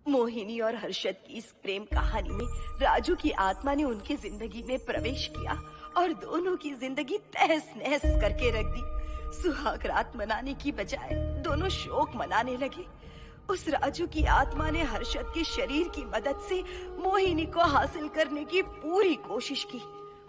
मोहिनी और हर्षद की इस प्रेम कहानी में राजू की आत्मा ने उनकी जिंदगी में प्रवेश किया और दोनों की जिंदगी तहस नहस करके रख दी। सुहाग रात मनाने की बजाय दोनों शोक मनाने लगे। उस राजू की आत्मा ने हर्षद के शरीर की मदद से मोहिनी को हासिल करने की पूरी कोशिश की।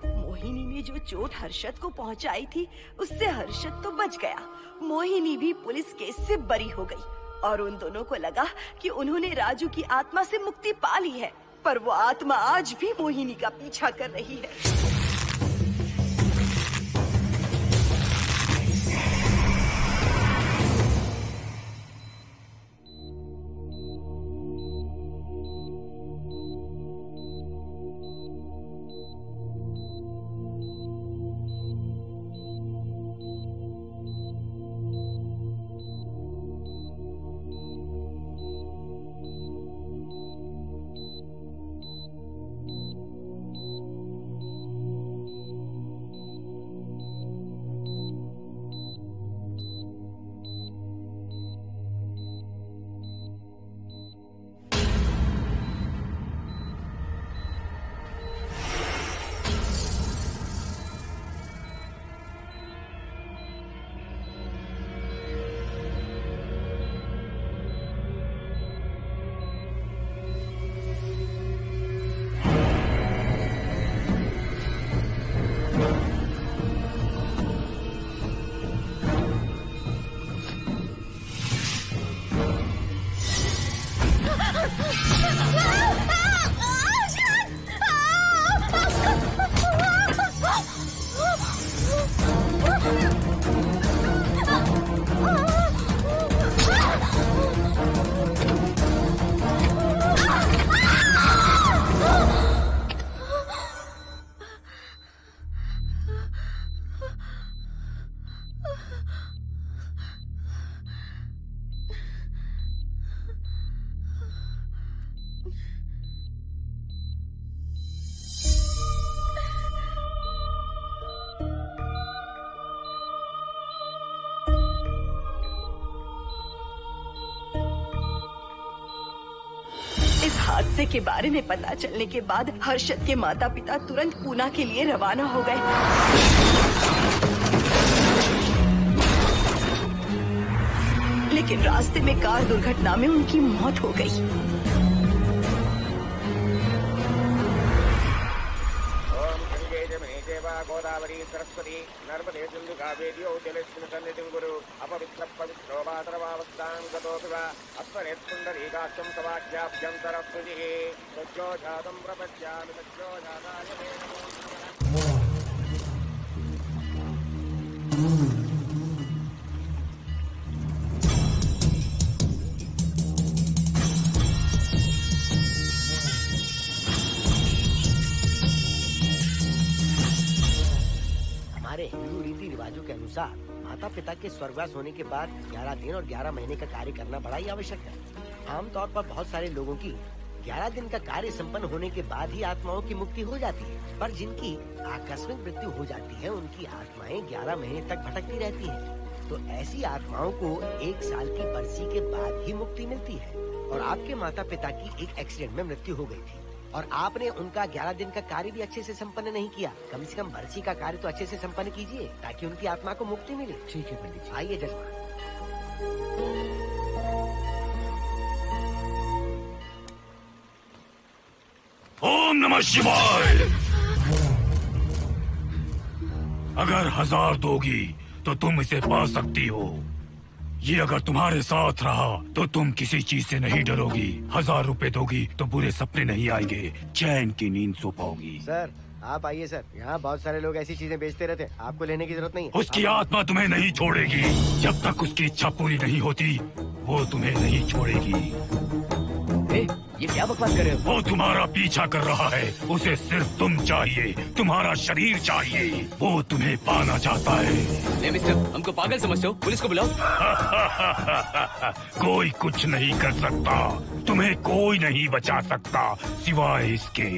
मोहिनी ने जो चोट हर्षद को पहुंचाई थी उससे हर्षद तो बच गया, मोहिनी भी पुलिस केस से बरी हो गई और उन दोनों को लगा कि उन्होंने राजू की आत्मा से मुक्ति पा ली है, पर वो आत्मा आज भी मोहिनी का पीछा कर रही है। इस हादसे के बारे में पता चलने के बाद हर्षद के माता पिता तुरंत पूना के लिए रवाना हो गए। लेकिन रास्ते में कार दुर्घटना में उनकी मौत हो गई। गोदावरी सरस्वती नर्मदे सिंधु कावेरी जलेस्मिन् सन्निधिं कुरु अपवित्र पवित्रो मातरवावस्थां गतोऽपि वा अस्मरेत्पुण्डरीकाक्षं तवाख्याभ्यन्तरस्तुतिः सज्जो जातं प्रपद्यामि सज्जो जाताय मे नमो हमारे हिंदू रीति रिवाजों के अनुसार माता पिता के स्वर्गवास होने के बाद 11 दिन और 11 महीने का कार्य करना बड़ा ही आवश्यक है। आमतौर पर बहुत सारे लोगों की 11 दिन का कार्य संपन्न होने के बाद ही आत्माओं की मुक्ति हो जाती है, पर जिनकी आकस्मिक मृत्यु हो जाती है उनकी आत्माएं 11 महीने तक भटकती रहती हैं। तो ऐसी आत्माओं को 1 साल की बरसी के बाद ही मुक्ति मिलती है। और आपके माता पिता की एक एक्सीडेंट में मृत्यु हो गई थी और आपने उनका 11 दिन का कार्य भी अच्छे से संपन्न नहीं किया। कम से कम बरसी का कार्य तो अच्छे से संपन्न कीजिए ताकि उनकी आत्मा को मुक्ति मिले। ठीक है पंडित जी। आइए जजमान। ओम नमः शिवाय। अगर 1000 दोगी तो तुम इसे पा सकती हो। ये अगर तुम्हारे साथ रहा तो तुम किसी चीज से नहीं डरोगी। 1000 रुपए दोगी तो बुरे सपने नहीं आएंगे, चैन की नींद सो पाओगी। सर आप आइए सर, यहाँ बहुत सारे लोग ऐसी चीजें बेचते रहते हैं, आपको लेने की जरूरत नहीं। उसकी आत्मा तुम्हें नहीं छोड़ेगी। जब तक उसकी इच्छा पूरी नहीं होती वो तुम्हें नहीं छोड़ेगी। ये क्या बकवास कर रहे हो? वो तुम्हारा पीछा कर रहा है, उसे सिर्फ तुम चाहिए, तुम्हारा शरीर चाहिए, वो तुम्हें पाना चाहता है। नहीं मिस्टर, हमको पागल समझते हो? पुलिस को बुलाओ। कोई कुछ नहीं कर सकता, तुम्हें कोई नहीं बचा सकता सिवाय इसके।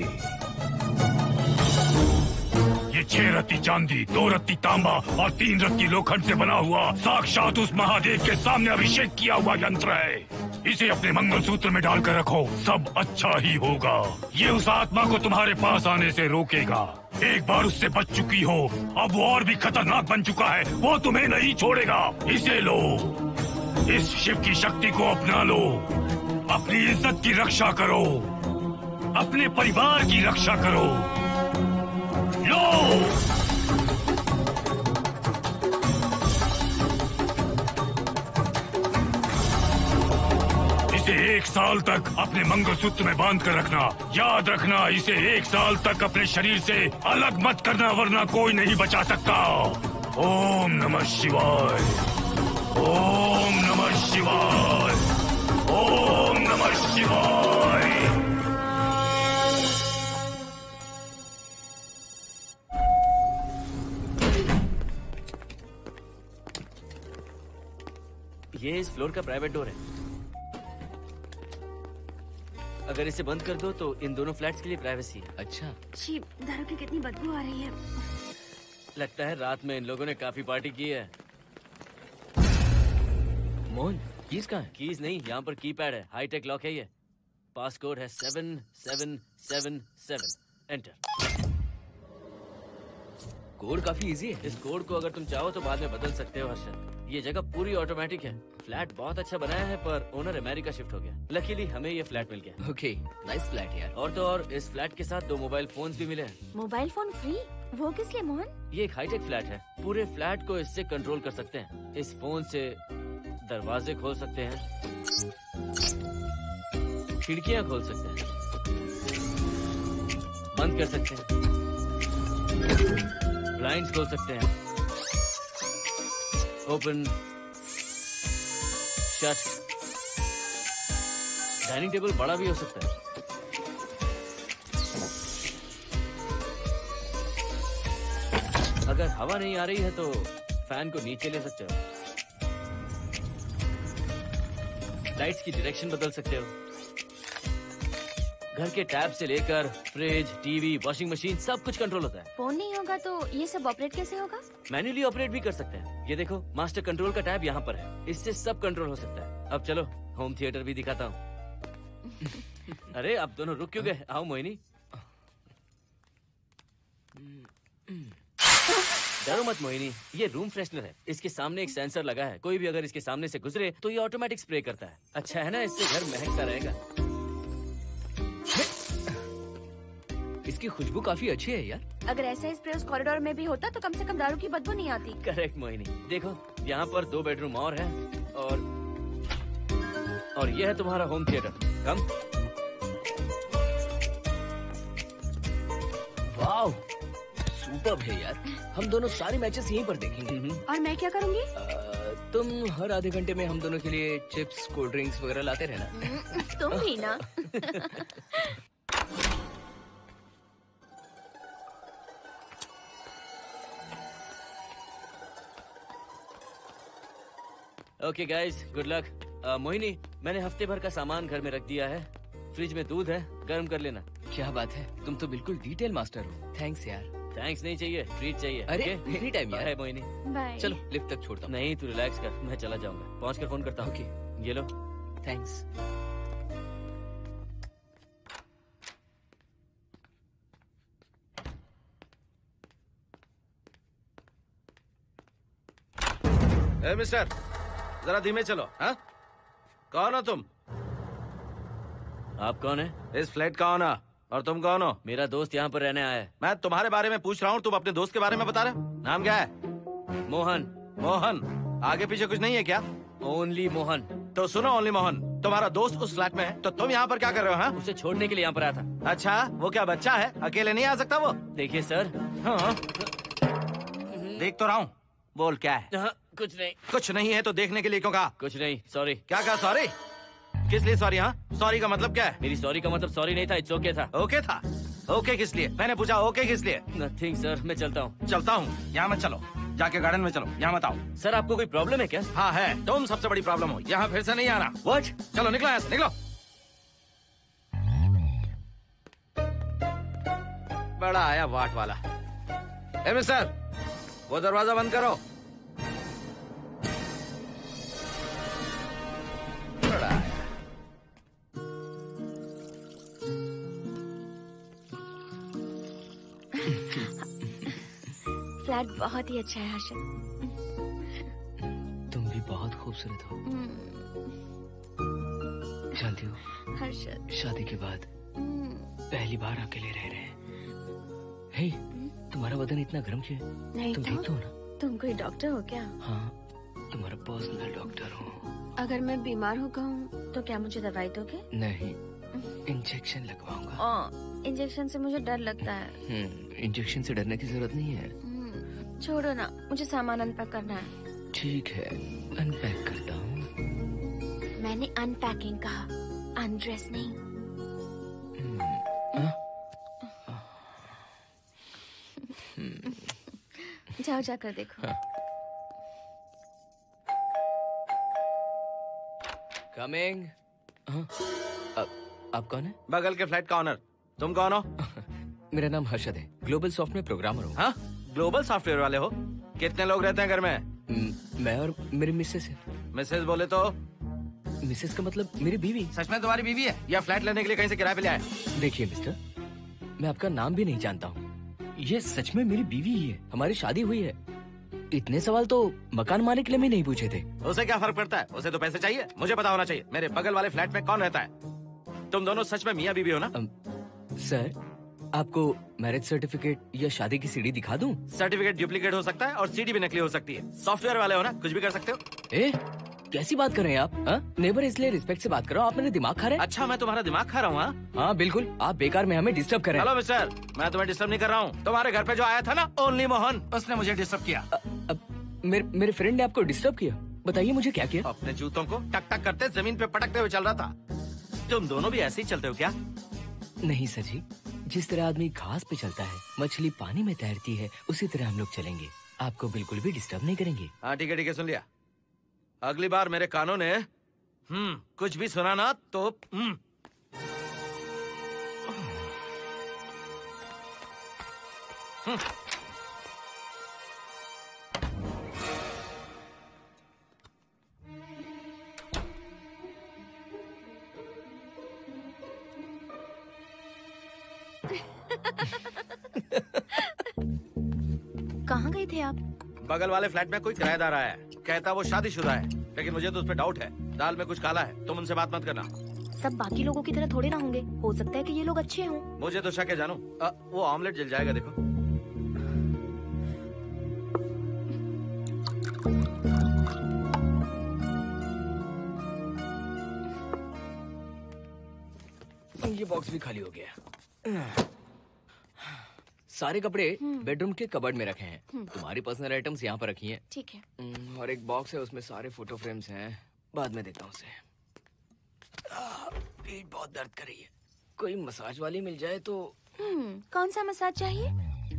ये 6 रत्ती चांदी, 2 रत्ती तांबा और 3 रत्ती लोखंड से बना हुआ साक्षात उस महादेव के सामने अभिषेक किया हुआ यंत्र है। इसे अपने मंगलसूत्र में डालकर रखो, सब अच्छा ही होगा। ये उस आत्मा को तुम्हारे पास आने से रोकेगा। एक बार उससे बच चुकी हो, अब वो और भी खतरनाक बन चुका है, वो तुम्हें नहीं छोड़ेगा। इसे लो, इस शिव की शक्ति को अपना लो, अपनी इज्जत की रक्षा करो, अपने परिवार की रक्षा करो। लो, इसे 1 साल तक अपने मंगलसूत्र में बांध कर रखना। याद रखना, इसे 1 साल तक अपने शरीर से अलग मत करना, वरना कोई नहीं बचा सकता। ओम नमः शिवाय, ओम नमः शिवाय, ओम नमः शिवाय। ये इस फ्लोर का प्राइवेट डोर है। अगर इसे बंद कर दो तो इन दोनों फ्लैट्स के लिए प्राइवेसी है। अच्छा, छी, दारू की कितनी बदबू आ रही है। लगता है रात में इन लोगों ने काफी पार्टी की है। मोहन कीज कहाँ है? कीज नहीं, यहाँ पर कीपैड है, हाईटेक लॉक है ये। पास कोड है 7777। एंटर। कोड काफी इजी है। इस कोड को अगर तुम चाहो तो बाद में बदल सकते हो हर्षद। ये जगह पूरी ऑटोमेटिक है। फ्लैट बहुत अच्छा बनाया है, पर ओनर अमेरिका शिफ्ट हो गया। लकीली हमें ये फ्लैट मिल गया। ओके, नाइस फ्लैट यार। और तो और इस फ्लैट के साथ 2 मोबाइल फोन्स भी मिले हैं। Mobile phone free? वो किस लिए मोहन? ये एक हाईटेक फ्लैट है, पूरे फ्लैट को इससे कंट्रोल कर सकते हैं। इस फोन से दरवाजे खोल सकते हैं, खिड़कियां खोल सकते हैं, बंद कर सकते हैं, ब्लाइंड्स खोल सकते हैं, ओपन, शट। डाइनिंग टेबल बड़ा भी हो सकता है। अगर हवा नहीं आ रही है तो फैन को नीचे ले सकते हो। लाइट्स की डायरेक्शन बदल सकते हो। घर के टैब से लेकर फ्रिज, टीवी, वॉशिंग मशीन सब कुछ कंट्रोल होता है। फोन नहीं होगा तो ये सब ऑपरेट कैसे होगा? मैन्युअली ऑपरेट भी कर सकते हैं। ये देखो, मास्टर कंट्रोल का टैब यहाँ पर है, इससे सब कंट्रोल हो सकता है। अब चलो होम थिएटर भी दिखाता हूँ। अरे आप दोनों रुक क्यों गए? आओ मोहिनी। डरो मत मोहिनी, ये रूम फ्रेशनर है। इसके सामने एक सेंसर लगा है, कोई भी अगर इसके सामने से गुजरे तो ये ऑटोमेटिक स्प्रे करता है। अच्छा है ना, इससे घर महकता रहेगा। इसकी खुशबू काफी अच्छी है यार। अगर ऐसा ही स्प्रे उस कॉरिडोर में भी होता तो कम से कम दारू की बदबू नहीं आती। करेक्ट मोहिनी। देखो यहाँ पर 2 बेडरूम और है, और ये है तुम्हारा होम थिएटर। कम। वाओ, सुपर्ब है यार। हम दोनों सारे मैचेस यहीं पर देखेंगे। और मैं क्या करूँगी? तुम हर आधे घंटे में हम दोनों के लिए चिप्स, कोल्ड ड्रिंक्स वगैरह लाते रहना। तुम भी ना। Okay guys, good luck. Mohini, मैंने हफ्ते भर का सामान घर में रख दिया है। फ्रिज में दूध है, गर्म कर लेना। क्या बात है, तुम तो बिल्कुल डिटेल मास्टर हो। थैंक्स यार। थैंक्स नहीं चाहिए, ट्रीट चाहिए। अरे okay? एनी टाइम यार। बाय मोहिनी। बाय। चलो लिफ्ट तक छोड़ता हूँ। नहीं, तू रिलैक्स कर, मैं चला जाऊंगा। पहुंच कर फोन करता हूँ। ओके। ये लो। थैंक्स। ए मिस्टर, जरा धीमे चलो। हाँ, कौन हो तुम? आप कौन है? इस फ्लैट का ओनर। और तुम कौन हो? मेरा दोस्त यहाँ पर रहने आया है। मैं तुम्हारे बारे में पूछ रहा हूँ, तुम अपने दोस्त के बारे में बता रहे हो। नाम क्या है? मोहन। मोहन? आगे पीछे कुछ नहीं है क्या? ओनली मोहन। तो सुनो ओनली मोहन, तुम्हारा दोस्त उस फ्लैट में है, तो तुम यहाँ पर क्या कर रहे हो? हाँ, उसे छोड़ने के लिए यहाँ पर आया था। अच्छा, वो क्या बच्चा है? अकेले नहीं आ सकता वो? देखिए सर। हाँ, देख तो रहा हूँ। बोल क्या है? हाँ, कुछ नहीं। कुछ नहीं है तो देखने के लिए क्यों कहा? कुछ नहीं, सॉरी। क्या कहा सॉरी? किस लिए सॉरी? हाँ, सॉरी का मतलब क्या है? मेरी सॉरी का मतलब सॉरी नहीं था, इट्स ओके था। ओके था? ओके किस लिए? मैंने पूछा ओके किस लिए? नथिंग सर, मैं चलता हूँ। चलता हूँ? यहाँ मत चलो, जाके गार्डन में चलो। यहाँ मत आओ। सर आपको कोई प्रॉब्लम है क्या? हाँ है, तुम सबसे बड़ी प्रॉब्लम हो। यहाँ फिर से नहीं आना। व्हाट? चलो निकलो यहाँ से, निकलो। बड़ा आया वाट वाला। ए मिस्टर, वो दरवाजा बंद करो। फ्लैट बहुत ही अच्छा है हर्षद। तुम भी बहुत खूबसूरत हो। जानती हो हर्षद, शादी के बाद पहली बार अकेले रह रहे हैं। हे, तुम्हारा बदन इतना गर्म क्यों है? नहीं तुम तो ठीक तो हो ना? तुम कोई डॉक्टर हो क्या? हाँ, तुम्हारा पर्सनल डॉक्टर हूँ। अगर मैं बीमार हो गऊँ तो क्या मुझे दवाई दोगे? नहीं, इंजेक्शन लगवाऊंगा। इंजेक्शन से मुझे डर लगता है। इंजेक्शन से डरने की जरूरत नहीं है। छोड़ो ना, मुझे सामान अनपैक करना है। ठीक है, अनपैक करता हूँ। मैंने अनपैकिंग कहा, अनड्रेस नहीं। जाओ जाकर देखो। कमिंग। आप कौन है? बगल के फ्लैट का ऑनर। तुम कौन हो? मेरा नाम हर्षद है, ग्लोबल सॉफ्टवेयर प्रोग्रामर हूँ। हाँ, ग्लोबल सॉफ्टवेयर वाले हो? कितने लोग रहते हैं घर में? मैं और मेरी मिसेस है। मिसेस बोले तो? मिसेस का मतलब मेरी बीवी। सच में तुम्हारी बीवी है या फ्लैट लेने के लिए कहीं से किराए पे ले आए? देखिए मिस्टर, मैं आपका नाम भी नहीं जानता हूँ। ये सच में मेरी बीवी ही है, हमारी शादी हुई है। इतने सवाल तो मकान मालिक ने भी नहीं पूछे थे। उसे क्या फर्क पड़ता है? उसे तो पैसे चाहिए, मुझे पता होना चाहिए। मेरे बगल वाले फ्लैट में कौन रहता है? तुम दोनों सच में मियाँ बीवी हो ना? सर, आपको मैरिज सर्टिफिकेट या शादी की सीडी दिखा दूं? सर्टिफिकेट डुप्लीकेट हो सकता है और सीडी भी नकली हो सकती है। सॉफ्टवेयर वाले हो ना, कुछ भी कर सकते हो। कैसी बात कर रहे हैं आप? नेबर, इसलिए रिस्पेक्ट से बात करो। आप मेरे दिमाग खा रहे हैं? अच्छा, मैं तुम्हारा दिमाग खा रहा हूँ? हाँ बिल्कुल, आप बेकार में हमें डिस्टर्ब कर रहे हैं। हेलो मिस्टर, मैं तुम्हें डिस्टर्ब नहीं कर रहा हूँ। तुम्हारे घर पे जो आया था ना, ओनली मोहन, उसने मुझे डिस्टर्ब किया। मेरे फ्रेंड ने आपको डिस्टर्ब किया? बताइए मुझे क्या किया? अपने जूतों को टक टक करते जमीन पे पटकते हुए चल रहा था। तुम दोनों भी ऐसे ही चलते हो क्या? नहीं सर जी, जिस तरह आदमी घास पे चलता है, मछली पानी में तैरती है, उसी तरह हम लोग चलेंगे। आपको बिल्कुल भी डिस्टर्ब नहीं करेंगे। हाँ ठीक है, सुन लिया। अगली बार मेरे कानों ने कुछ भी सुना ना तो कहाँ गए थे आप? बगल वाले फ्लैट में कोई किराएदार आया है, कहता वो शादीशुदा है, लेकिन मुझे तो उस पर डाउट है। दाल में कुछ काला है, तुम उनसे बात मत करना। सब बाकी लोगों की तरह थोड़े ना होंगे, हो सकता है कि ये लोग अच्छे हों। मुझे तो शक है जानू। वो ऑमलेट जल जाएगा, देखो। ये बॉक्स भी खाली हो गया। सारे कपड़े बेडरूम के कबर्ड में रखे हैं। तुम्हारी पर्सनल आइटम्स यहाँ पर रखी हैं। ठीक है। और एक बॉक्स है, उसमें सारे फोटो फ्रेम्स हैं। बाद में देता हूँ उसे। पीठ बहुत दर्द कर रही है, कोई मसाज वाली मिल जाए तो। कौन सा मसाज चाहिए?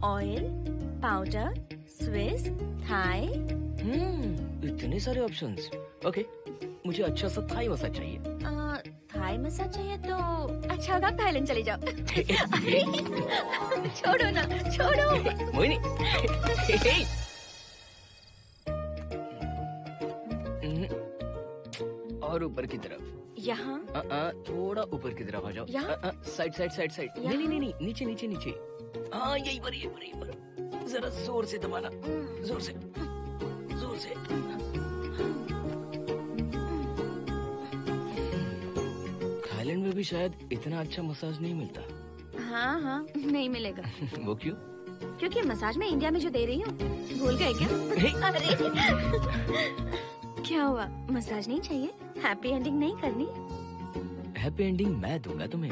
Oil, powder, Swiss, Thai? इतने सारे ऑप्शंस। ओके, मुझे अच्छा सा थाई मसाज चाहिए। थाई मसाज चाहिए तो अच्छा होगा थाईलैंड चले जाओ। छोड़ो ना, छोड़ो। मोहिनी। और ऊपर की तरफ। यहाँ? थोड़ा ऊपर की तरफ आ जाओ। यहाँ? Side side side side. नहीं, नीचे नीचे नीचे। हाँ, यही पर। जरा जोर से दबाना, जोर से। थाईलैंड में भी शायद इतना अच्छा मसाज नहीं मिलता। हाँ, नहीं मिलेगा। वो क्यों? क्योंकि मसाज में इंडिया में जो दे रही हूँ, भूल गए क्या? अरे क्या हुआ, मसाज नहीं चाहिए? हैप्पी एंडिंग नहीं करनी? हैप्पी एंडिंग मैं दूंगा तुम्हें।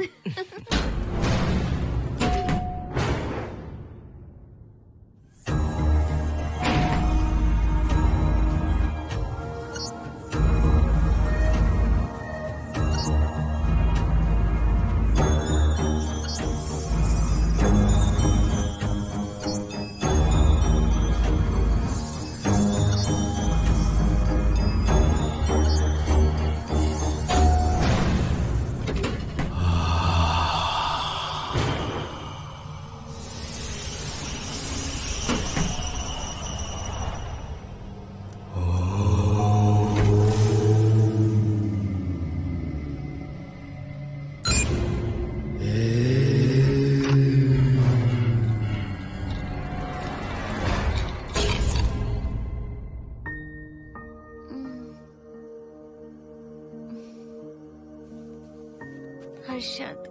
हर्षद,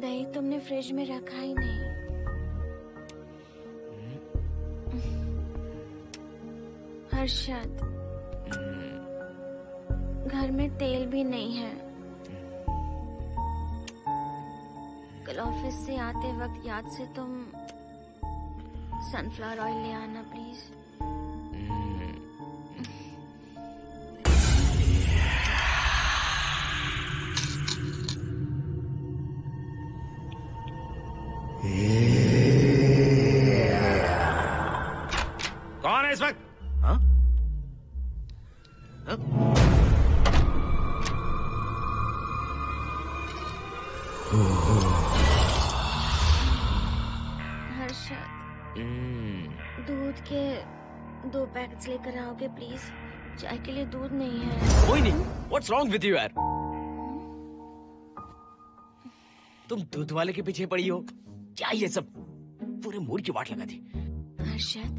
दही तुमने फ्रिज में रखा ही नहीं। हर्षद, घर में तेल भी नहीं है। कल ऑफिस से आते वक्त याद से तुम सनफ्लावर ऑयल ले आना प्लीज। कौन है इस वक्त? हाँ? हाँ? हर्षद, दूध के 2 पैकेट्स लेकर आओगे प्लीज? चाय के लिए दूध नहीं है। कोई नहीं। What's wrong with you यार? तुम दूध वाले के पीछे पड़ी हो? क्या ये सब? पूरे मूड की वाट लगा दी। हर्षद,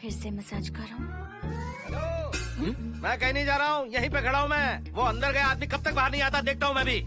फिर से मसाज करो। मैं कहीं नहीं जा रहा हूँ, यहीं पे खड़ा हूँ मैं। वो अंदर गया आदमी कब तक बाहर नहीं आता, देखता हूँ मैं भी।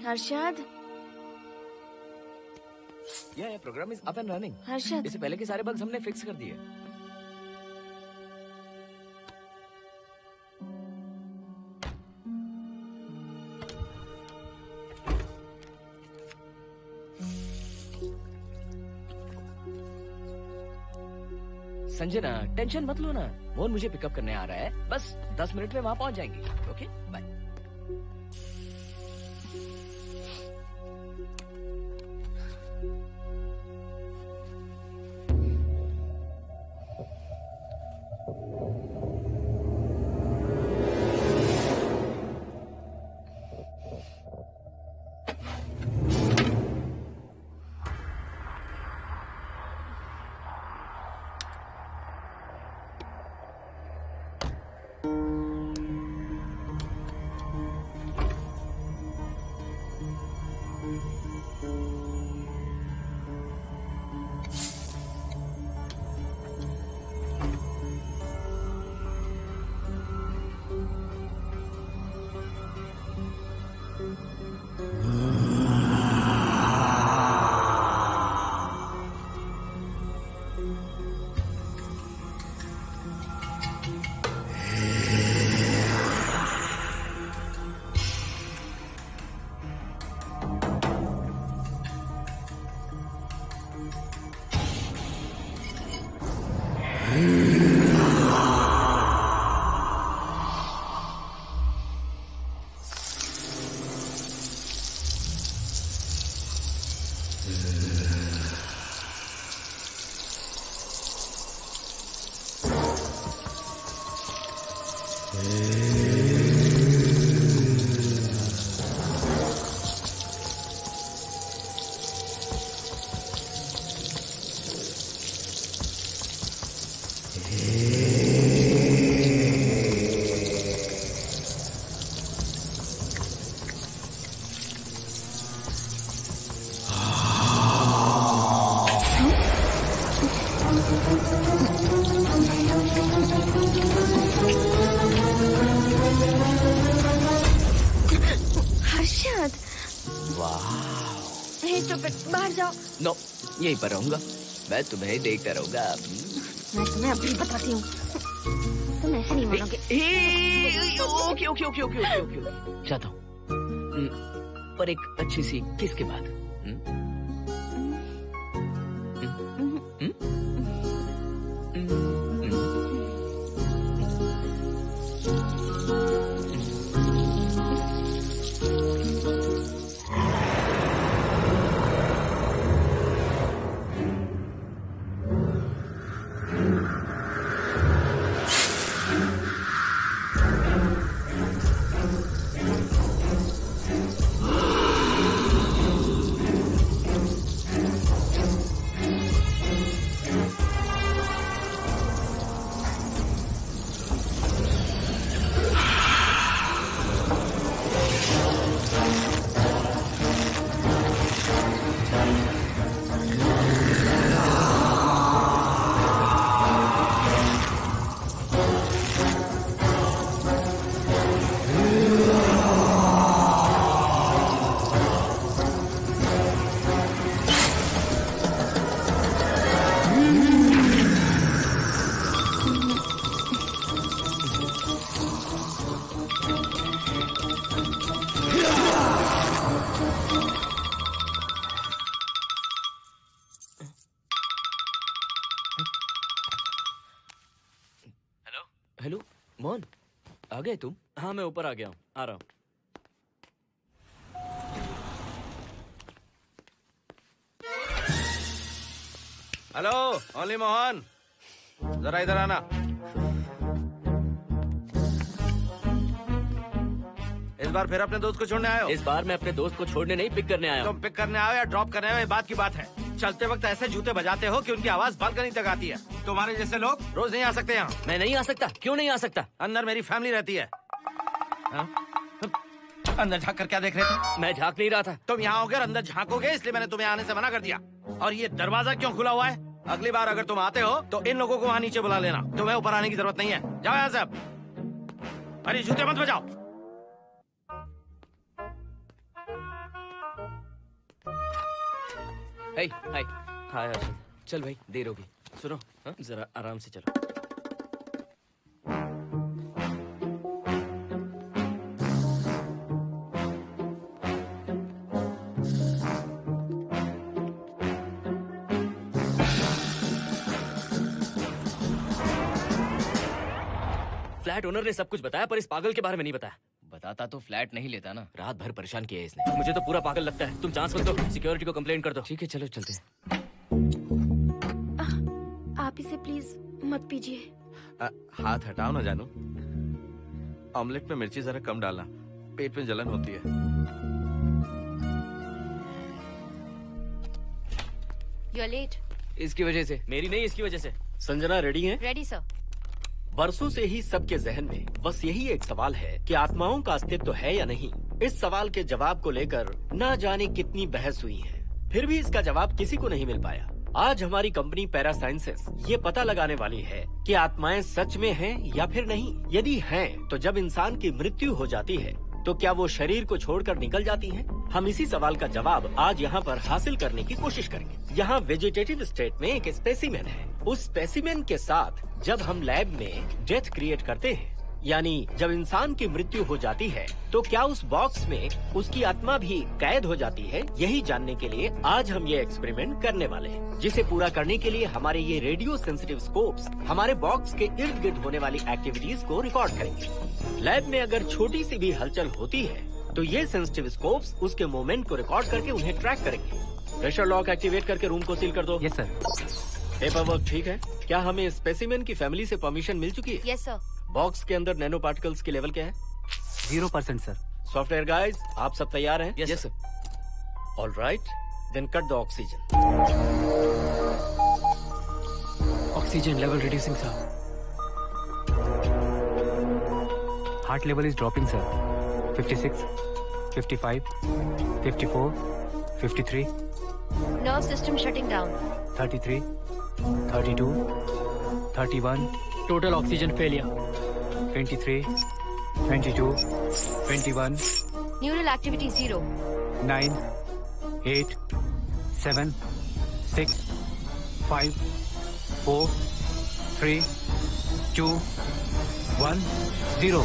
हर्षद, ये program is up and running. Harshad, इससे पहले के सारे बग्स हमने फिक्स कर दिए। संजना, टेंशन मत लो ना। मोहन मुझे पिकअप करने आ रहा है, बस 10 मिनट में वहां पहुंच जाएंगे। Okay, bye. नो, यहीं पर रहूंगा। मैं तुम्हें देखता रहूंगा। मैं तुम्हें अभी बताती हूँ, तुम ऐसे नहीं मानोगे। Okay okay okay okay okay okay, चाहता हूँ, पर एक अच्छी सी किस के बाद। हेलो मोहन, आ गए तुम? हाँ, मैं ऊपर आ गया हूँ, आ रहा हूँ। हेलो, ओनली मोहन, जरा इधर आना। इस बार फिर अपने दोस्त को छोड़ने आए हो? इस बार मैं अपने दोस्त को छोड़ने नहीं, पिक करने आया हूँ। तुम पिक करने आए हो या ड्रॉप करने आए हो, ये बात की बात है। चलते वक्त ऐसे जूते बजाते हो कि उनकी आवाज बालकनी तक आती है। तुम्हारे जैसे लोग रोज नहीं आ सकते यहाँ। मैं नहीं आ सकता। क्यों नहीं आ सकता? अंदर मेरी फैमिली रहती है। अंदर झाँक कर क्या देख रहे थे? मैं झाँक नहीं रहा था। तुम यहाँ होकर अंदर झाँकोगे, इसलिए मैंने तुम्हें आने से मना कर दिया। और ये दरवाजा क्यों खुला हुआ है? अगली बार अगर तुम आते हो तो इन लोगों को वहाँ नीचे बुला लेना। तुम्हें ऊपर आने की जरूरत नहीं है। जाओ यहाँ से अब। अरे जूते मत बजाओ। हाय हाय। हाय हर्षद। चल भाई, देर होगी। सुनो, जरा आराम से चलो। फ्लैट ओनर ने सब कुछ बताया पर इस पागल के बारे में नहीं बताया। बताता तो फ्लैट नहीं लेता ना। रात भर परेशान किया है इसने। मुझे तो पूरा पागल लगता है। तुम जांच कर दो, सिक्योरिटी को कंप्लेंट कर दो। ठीक है, चलो चलते हैं। आप इसे प्लीज मत पीजिए। हाथ हटाओ ना जानू। ऑमलेट में मिर्ची जरा कम डालना, पेट में जलन होती है। You are late. इसकी वजह से। मेरी नहीं, इसकी वजह से। संजना रेडी है? Ready sir. बरसों से ही सबके जहन में बस यही एक सवाल है कि आत्माओं का अस्तित्व है या नहीं। इस सवाल के जवाब को लेकर ना जाने कितनी बहस हुई है, फिर भी इसका जवाब किसी को नहीं मिल पाया। आज हमारी कंपनी पैरा साइंसेस ये पता लगाने वाली है कि आत्माएं सच में हैं या फिर नहीं। यदि हैं, तो जब इंसान की मृत्यु हो जाती है तो क्या वो शरीर को छोड़कर निकल जाती हैं? हम इसी सवाल का जवाब आज यहाँ पर हासिल करने की कोशिश करेंगे। यहाँ वेजिटेटिव स्टेट में एक स्पेसिमेन है। उस स्पेसिमेन के साथ जब हम लैब में डेथ क्रिएट करते हैं, यानी जब इंसान की मृत्यु हो जाती है, तो क्या उस बॉक्स में उसकी आत्मा भी कैद हो जाती है? यही जानने के लिए आज हम ये एक्सपेरिमेंट करने वाले हैं, जिसे पूरा करने के लिए हमारे ये रेडियो सेंसिटिव स्कोप्स हमारे बॉक्स के इर्द गिर्द होने वाली एक्टिविटीज को रिकॉर्ड करेंगे। लैब में अगर छोटी सी भी हलचल होती है तो ये सेंसिटिव स्कोप्स उसके मूवमेंट को रिकॉर्ड करके उन्हें ट्रैक करेंगे। प्रेशर लॉक एक्टिवेट करके रूम को सील कर दो। Yes sir. पेपर वर्क ठीक है? क्या हमें स्पेसिमेन की फैमिली से परमिशन मिल चुकी है? Yes sir. बॉक्स के अंदर नैनो पार्टिकल्स की लेवल क्या है? 0% सर। सॉफ्टवेयर गाइस, आप सब तैयार हैं? Yes sir. All right, then cut the oxygen. Oxygen level reducing sir. Heart level is dropping sir. 56, 55, 54, 53, nerve system shutting down. 33, 32, 31, total oxygen failure. 23, 22, 21, neural activity 0। 9, 8, 7, 6, 5, 4, 3, 2, 1, 0।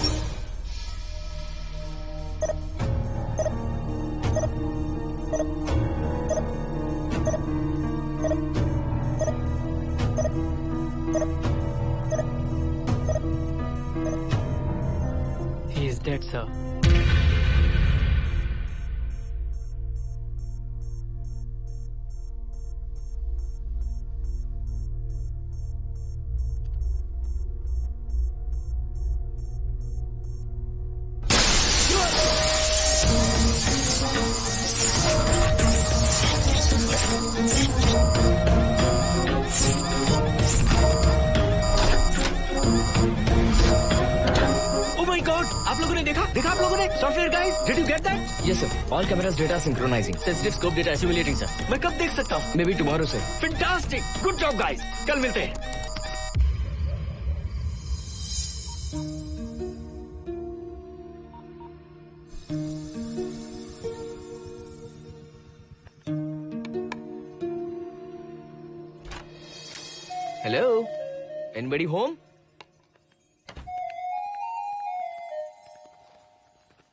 He is dead, sir. आप लोगों ने देखा आप लोगों ने? Software guys, did you get that? Yes sir. All cameras data synchronising. Sensitive scope data assimilating sir. मैं कब देख सकता हूँ? May be tomorrow sir. Fantastic, good job guys, कल मिलते हैं। Hello, anybody home?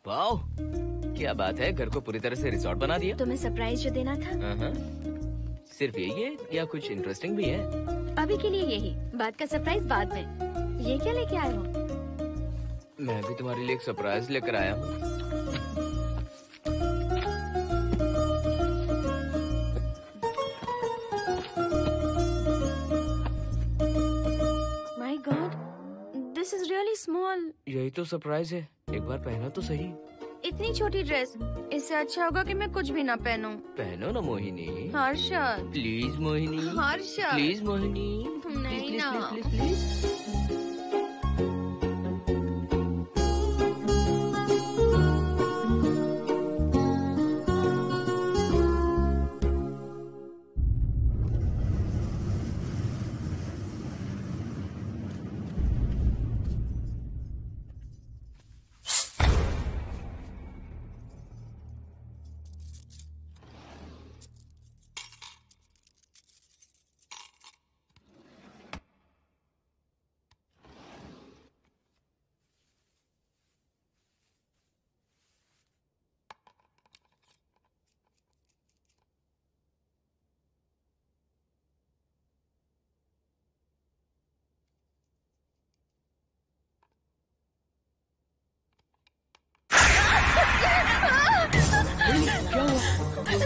वाओ, क्या बात है, घर को पूरी तरह से रिसोर्ट बना दिया। तुम्हें सरप्राइज जो देना था। सिर्फ यही है या कुछ इंटरेस्टिंग भी है? अभी के लिए यही, बाद का सरप्राइज बाद में। ये क्या लेके आए हो? मैं भी तुम्हारे लिए एक सरप्राइज लेकर आया हूँ। My God, this is really small. यही तो सरप्राइज है, एक बार पहना तो सही। इतनी छोटी ड्रेस, इससे अच्छा होगा कि मैं कुछ भी ना पहनूं। पहनो ना मोहिनी। हर्षद, प्लीज मोहिनी। हर्षद, प्लीज मोहिनी। नहीं प्लीज, ना। Please, please, please.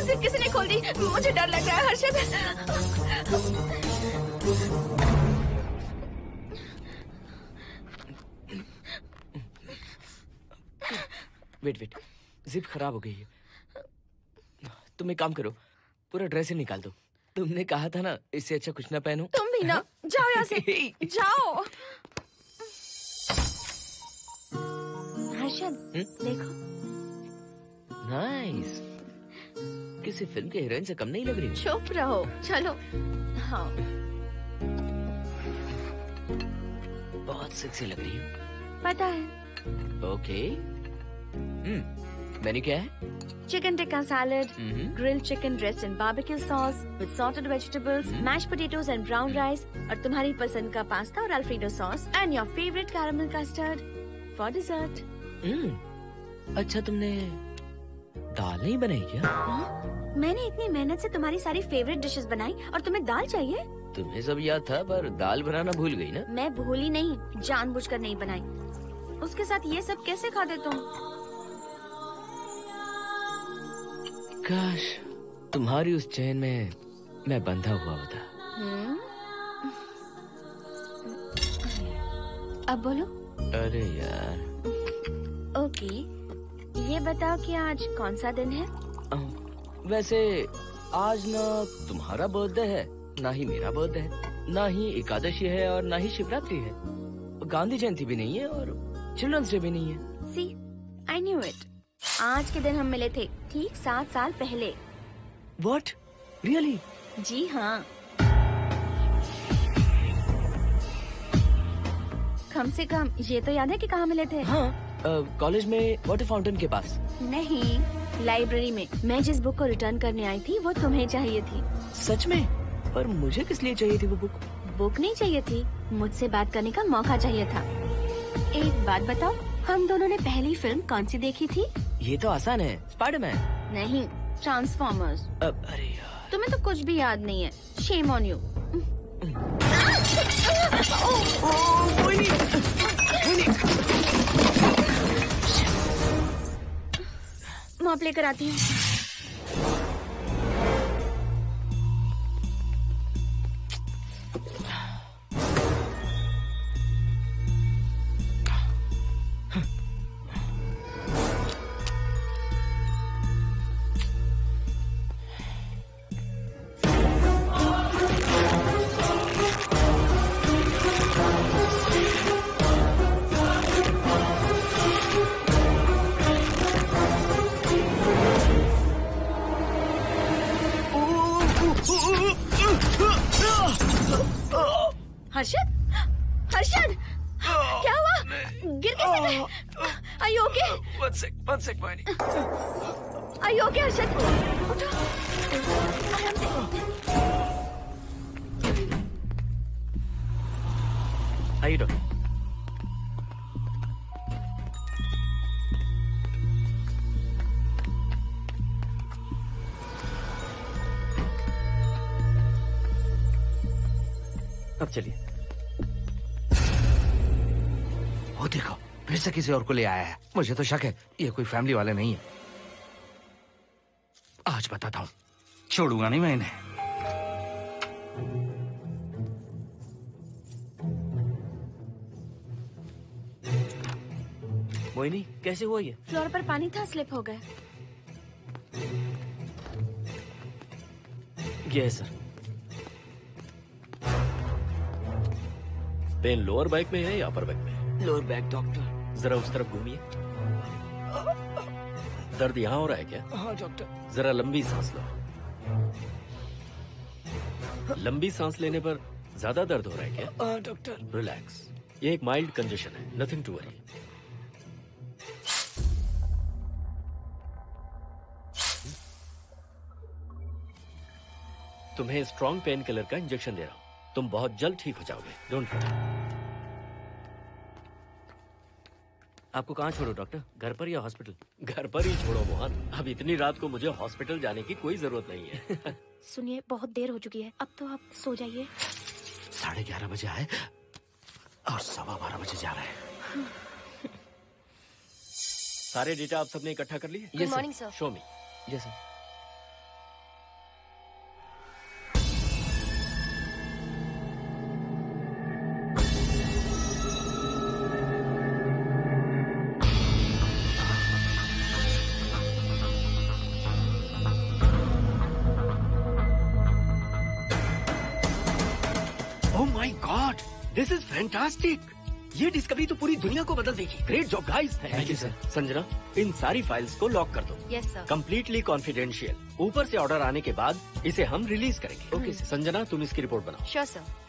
जिप किसी ने खोल दी। मुझे डर लग रहा है हर्षद। वेट, जिप खराब हो गई है। तुम एक काम करो, पूरा ड्रेस ही निकाल दो। तुमने कहा था ना इससे अच्छा कुछ ना पहनो। तुम भी ना, जाओ यहाँ से, जाओ। हर्षद, देखो। नाइस। किसी फिल्म के हीरोइन से कम नहीं लग रही। चुप रहो, चलो। हाँ, बहुत सेक्सी लग रही हो। पता है। ओके। मेन्यू क्या है? Chicken tikka salad, grilled chicken dressed in barbecue sauce with salted vegetables, mashed potatoes and brown rice, और तुम्हारी पसंद का पास्ता और alfredo sauce, and your favorite caramel custard for dessert. अच्छा, तुमने दाल नहीं बनाई क्या? मैंने इतनी मेहनत से तुम्हारी सारी फेवरेट डिशेस बनाई और तुम्हें दाल चाहिए? तुम्हें सब याद था, पर दाल बनाना भूल गई ना? मैं भूली नहीं, जानबूझकर नहीं बनाई। उसके साथ ये सब कैसे खाते तुम? काश तुम्हारी उस चैन में मैं बंधा हुआ होता। अब बोलो। अरे यार। ओके, ये बताओ कि आज कौन सा दिन है? वैसे आज ना तुम्हारा बर्थडे है, ना ही मेरा बर्थडे है, ना ही एकादशी है और ना ही शिवरात्रि है, गांधी जयंती भी नहीं है और चिल्ड्रंस डे भी नहीं है। सी, आई न्यू इट। आज के दिन हम मिले थे, ठीक 7 साल पहले। What? Really? जी हाँ। कम से कम ये तो याद है कि कहाँ मिले थे? हाँ, कॉलेज में वाटर फाउंटेन के पास। नहीं, लाइब्रेरी में। मैं जिस बुक को रिटर्न करने आई थी वो तुम्हें चाहिए थी। सच में? पर मुझे किस लिए चाहिए थी वो बुक? बुक नहीं चाहिए थी, मुझसे बात करने का मौका चाहिए था। एक बात बताओ, हम दोनों ने पहली फिल्म कौन सी देखी थी? ये तो आसान है, स्पाइडरमैन। नहीं, ट्रांसफॉर्मर्स। अरे यार, तुम्हें तो कुछ भी याद नहीं है। Shame on you. मॉप लेकर आती हूँ। हर्षद, हर्षद, क्या हुआ? गिर कैसे गए? Are you okay? One sec, Moini. Are you okay, Harshad? उठो, आराम से। आइए डॉक्टर। अब चलिए। वो देखो, फिर से किसी और को ले आया है। मुझे तो शक है ये कोई फैमिली वाले नहीं है। आज बताता हूँ, छोड़ूंगा नहीं मैं इन्हें। मोहिनी, कैसे हुआ ये? फ्लोर पर पानी था, स्लिप हो गए। ये है सर। पेन लोअर बैक में है या अपर बैक में? Lower back doctor. जरा उस तरफ घूमिए। दर्द यहाँ हो रहा है क्या? हाँ डॉक्टर। जरा लंबी सांस लो। लंबी सांस लेने पर ज्यादा दर्द हो रहा है क्या? हाँ डॉक्टर। रिलैक्स, ये एक माइल्ड कंजेशन है, नथिंग टू वरी। तुम्हें स्ट्रॉन्ग पेन किलर का इंजेक्शन दे रहा हूं, तुम बहुत जल्द ठीक हो जाओगे, डोंट वरी। आपको कहाँ छोड़ो डॉक्टर, घर पर या हॉस्पिटल? घर पर ही छोड़ो मोहन, अब इतनी रात को मुझे हॉस्पिटल जाने की कोई जरूरत नहीं है। सुनिए, बहुत देर हो चुकी है, अब तो आप सो जाइए। 11:30 बजे आए और 12:15 बजे जा रहे हैं। सारे डेटा आप सबने इकट्ठा कर लिए? Good morning sir. Show me. Yes sir. God, this is fantastic. ये डिस्कवरी तो पूरी दुनिया को बदल देगी। Great job guys. Thank you sir. Sanjana, इन सारी फाइल्स को लॉक कर दो। Yes sir. Completely confidential. ऊपर से ऑर्डर आने के बाद इसे हम रिलीज करेंगे। Okay sir. संजना, तुम इसकी रिपोर्ट बनाओ। Sure sir.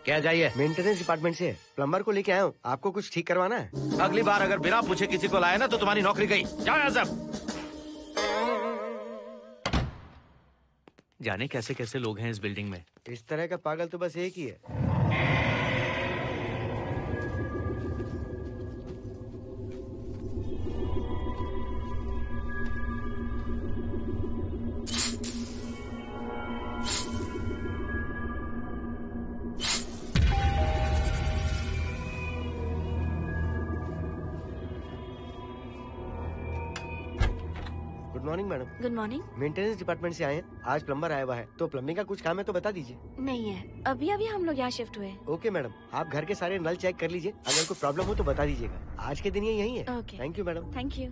क्या चाहिए? मेंटेनेंस डिपार्टमेंट से प्लम्बर को लेके आया हूँ। आपको कुछ ठीक करवाना है? अगली बार अगर बिना पूछे किसी को लाए ना तो तुम्हारी नौकरी गई। जाओ यहाँ सब। जाने कैसे कैसे लोग हैं इस बिल्डिंग में। इस तरह का पागल तो बस एक ही है। Good morning madam. Good morning. Maintenance department से आए हैं। आज प्लम्बर आया हुआ है, तो प्लम्बिंग का कुछ काम है तो बता दीजिए। नहीं है, अभी अभी हम लोग यहाँ शिफ्ट हुए। ओके मैडम, आप घर के सारे नल चेक कर लीजिए, अगर कोई प्रॉब्लम हो तो बता दीजिएगा। आज के दिन ये यही है। Okay. Thank you madam. Thank you.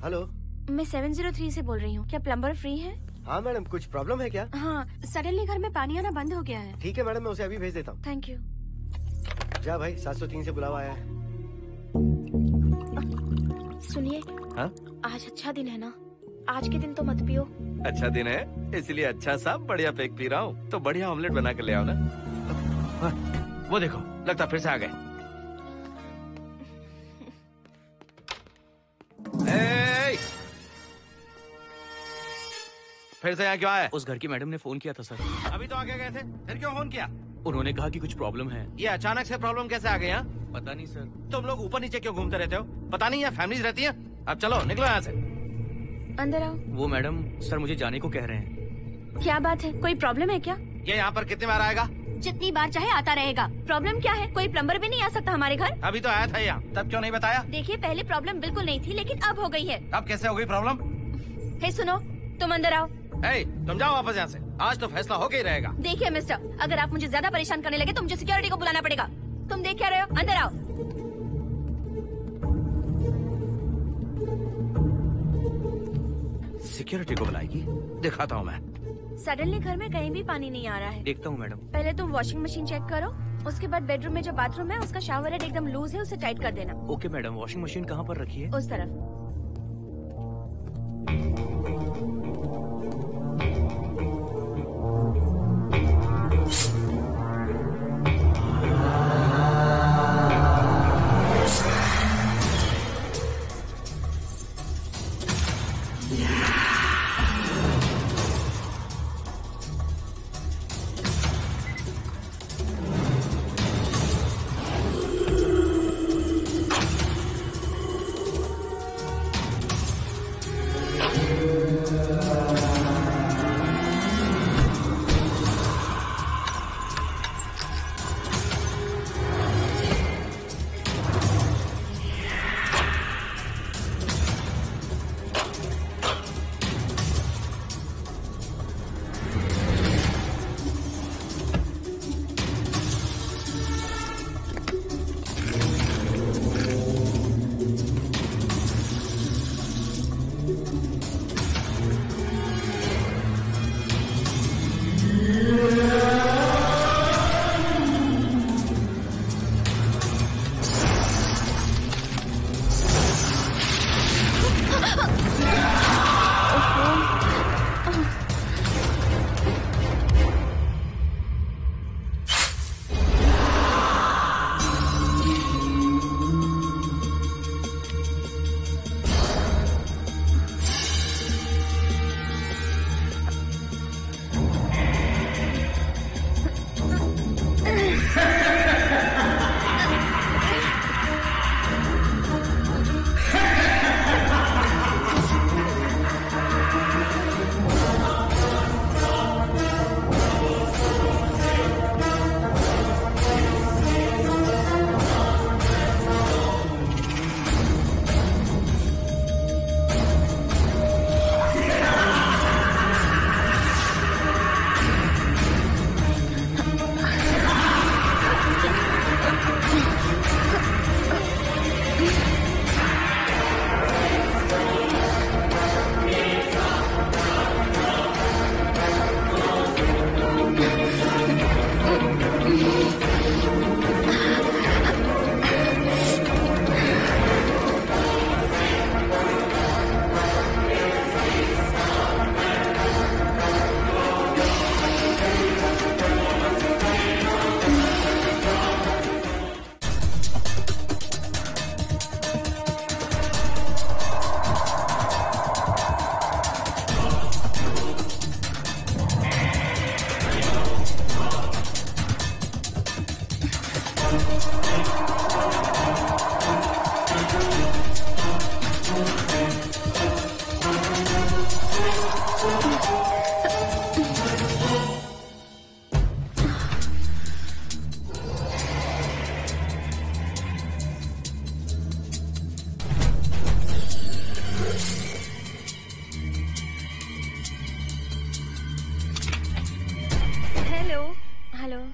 Hello, मैं 703 से बोल रही हूँ। क्या प्लम्बर फ्री है? हाँ मैडम, कुछ प्रॉब्लम है क्या? हाँ, सडनली घर में पानी आना बंद हो गया है। ठीक है मैडम, मैं उसे अभी भेज देता हूँ। Thank you. जा भाई, 703 से बुलावा आया है। सुनिए, हाँ? आज अच्छा दिन है ना? आज के दिन तो मत पियो। अच्छा दिन है, इसलिए अच्छा सा बढ़िया पेक पी रहा हूँ। तो बढ़िया ऑमलेट बना के ले आओ ना। वो देखो, लगता फिर से आ गए। फिर से यहाँ क्यों आए? उस घर की मैडम ने फोन किया था सर। अभी तो आगे गए थे, फिर क्यों फोन किया? उन्होंने कहा कि कुछ प्रॉब्लम है। ये अचानक से प्रॉब्लम कैसे आ गई यहाँ? पता नहीं सर। तुम लोग ऊपर नीचे क्यों घूमते रहते हो? पता नहीं यहाँ फैमिलीज रहती हैं? अब चलो निकलो यहाँ से। अंदर आओ। वो मैडम सर मुझे जाने को कह रहे हैं। क्या बात है, कोई प्रॉब्लम है क्या? ये यहाँ पर कितनी बार आएगा? जितनी बार चाहे आता रहेगा। प्रॉब्लम क्या है? कोई प्लम्बर भी नहीं आ सकता हमारे घर? अभी तो आया था यहाँ, तब क्यों नहीं बताया? देखिए, पहले प्रॉब्लम बिल्कुल नहीं थी, लेकिन अब हो गई है। अब कैसे हो गई प्रॉब्लम? हे सुनो, तुम अंदर आओ। तुम जाओ वापस यहाँ से। आज तो फैसला होके ही रहेगा। देखिए मिस्टर, अगर आप मुझे ज्यादा परेशान करने लगे तो मुझे सिक्योरिटी को बुलाना पड़ेगा। तुम देख क्या रहे हो? अंदर आओ। सिक्योरिटी को बुलाएगी? दिखाता हूँ मैं। सडनली घर में कहीं भी पानी नहीं आ रहा है। देखता हूँ मैडम। पहले तुम वॉशिंग मशीन चेक करो, उसके बाद बेडरूम में जो बाथरूम है उसका शावर हेड एकदम लूज है, उसे टाइट कर देना। Okay madam. वॉशिंग मशीन कहाँ पर रखी है? उस तरफ।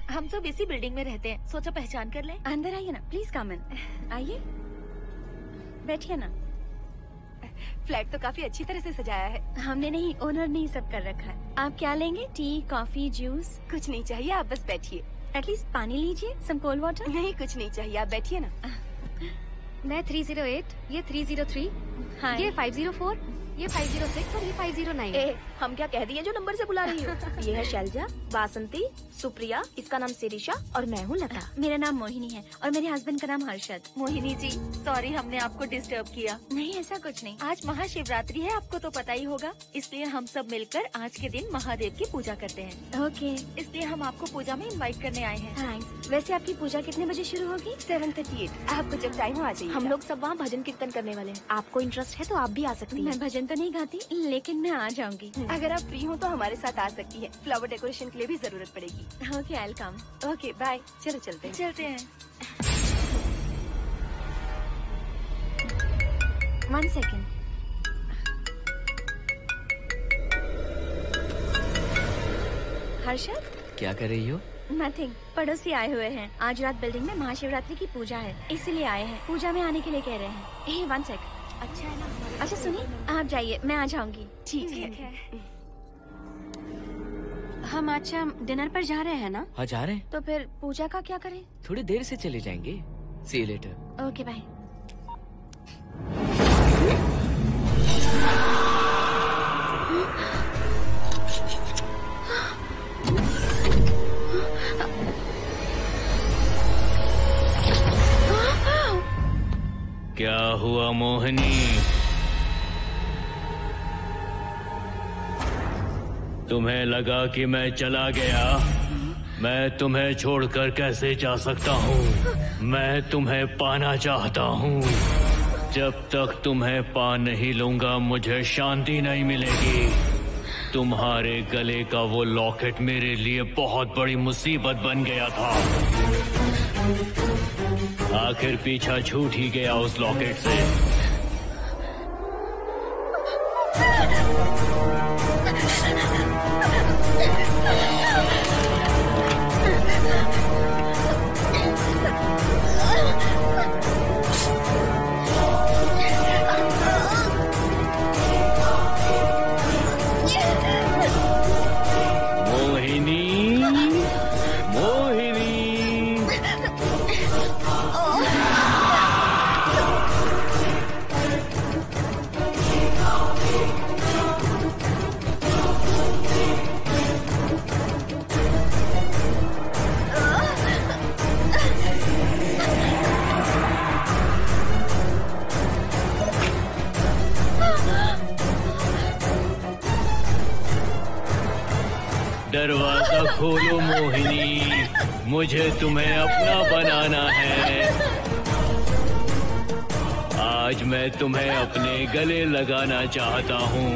हम सब इसी बिल्डिंग में रहते हैं, सोचा पहचान कर लें। अंदर आइए ना, प्लीज कम इन। आइए, बैठिए ना। फ्लैट तो काफी अच्छी तरह से सजाया है। हमने नहीं, ओनर ने ही सब कर रखा है। आप क्या लेंगे? T, coffee, juice? कुछ नहीं चाहिए, आप बस बैठिए। एटलीस्ट पानी लीजिए, सम कोल्ड वाटर। नहीं, कुछ नहीं चाहिए, आप बैठिए ना। मैं 308, ये 303, ये 504, ये 506 और ये 509। हम क्या कह दिए जो नंबर से बुला रही हो? ये है शैलजा, बासंती, सुप्रिया, इसका नाम शिरीषा और मैं हूँ लता। मेरा नाम मोहिनी है और मेरे हस्बैंड का नाम हर्षद। मोहिनी जी, सॉरी हमने आपको डिस्टर्ब किया। नहीं, ऐसा कुछ नहीं। आज महाशिवरात्रि है, आपको तो पता ही होगा, इसलिए हम सब मिलकर आज के दिन महादेव की पूजा करते हैं। ओके, इसलिए हम आपको पूजा में इनवाइट करने आए हैं। थैंक्स। वैसे आपकी पूजा कितने बजे शुरू होगी? 7:38। आपको जब टाइम हो आ जाइए। हम लोग सब वहाँ भजन कीर्तन करने वाले हैं। आपको इंटरेस्ट है तो आप भी आ सकती हैं। मैं भजन तो नहीं गाती, लेकिन मैं आ जाऊंगी। अगर आप फ्री हो तो हमारे साथ आ सकती है। फ्लावर डेकोरेशन के लिए भी जरूरत पड़ेगी। Okay, I will come. Okay, bye. चलो चलते हैं। चलते हैं। 1 सेकेंड। हर्षद, क्या कर रही हो? नथिंग। पड़ोसी आए हुए हैं। आज रात बिल्डिंग में महाशिवरात्रि की पूजा है, इसीलिए आए हैं। पूजा में आने के लिए कह रहे हैं। 1 सेकेंड। अच्छा है ना? अच्छा सुनिए, आप जाइए, मैं आ जाऊंगी। ठीक है। हम अच्छा डिनर पर जा रहे हैं ना? हाँ, जा रहे हैं। तो फिर पूजा का क्या करें? थोड़ी देर से चले जाएंगे। See you later. Okay, bye. क्या हुआ मोहिनी? तुम्हें लगा कि मैं चला गया? मैं तुम्हें छोड़कर कैसे जा सकता हूँ? मैं तुम्हें पाना चाहता हूँ। जब तक तुम्हें पा नहीं लूंगा मुझे शांति नहीं मिलेगी। तुम्हारे गले का वो लॉकेट मेरे लिए बहुत बड़ी मुसीबत बन गया था। आखिर पीछा छूट ही गया उस लॉकेट से। दरवाजा खोलो मोहिनी, मुझे तुम्हें अपना बनाना है। आज मैं तुम्हें अपने गले लगाना चाहता हूँ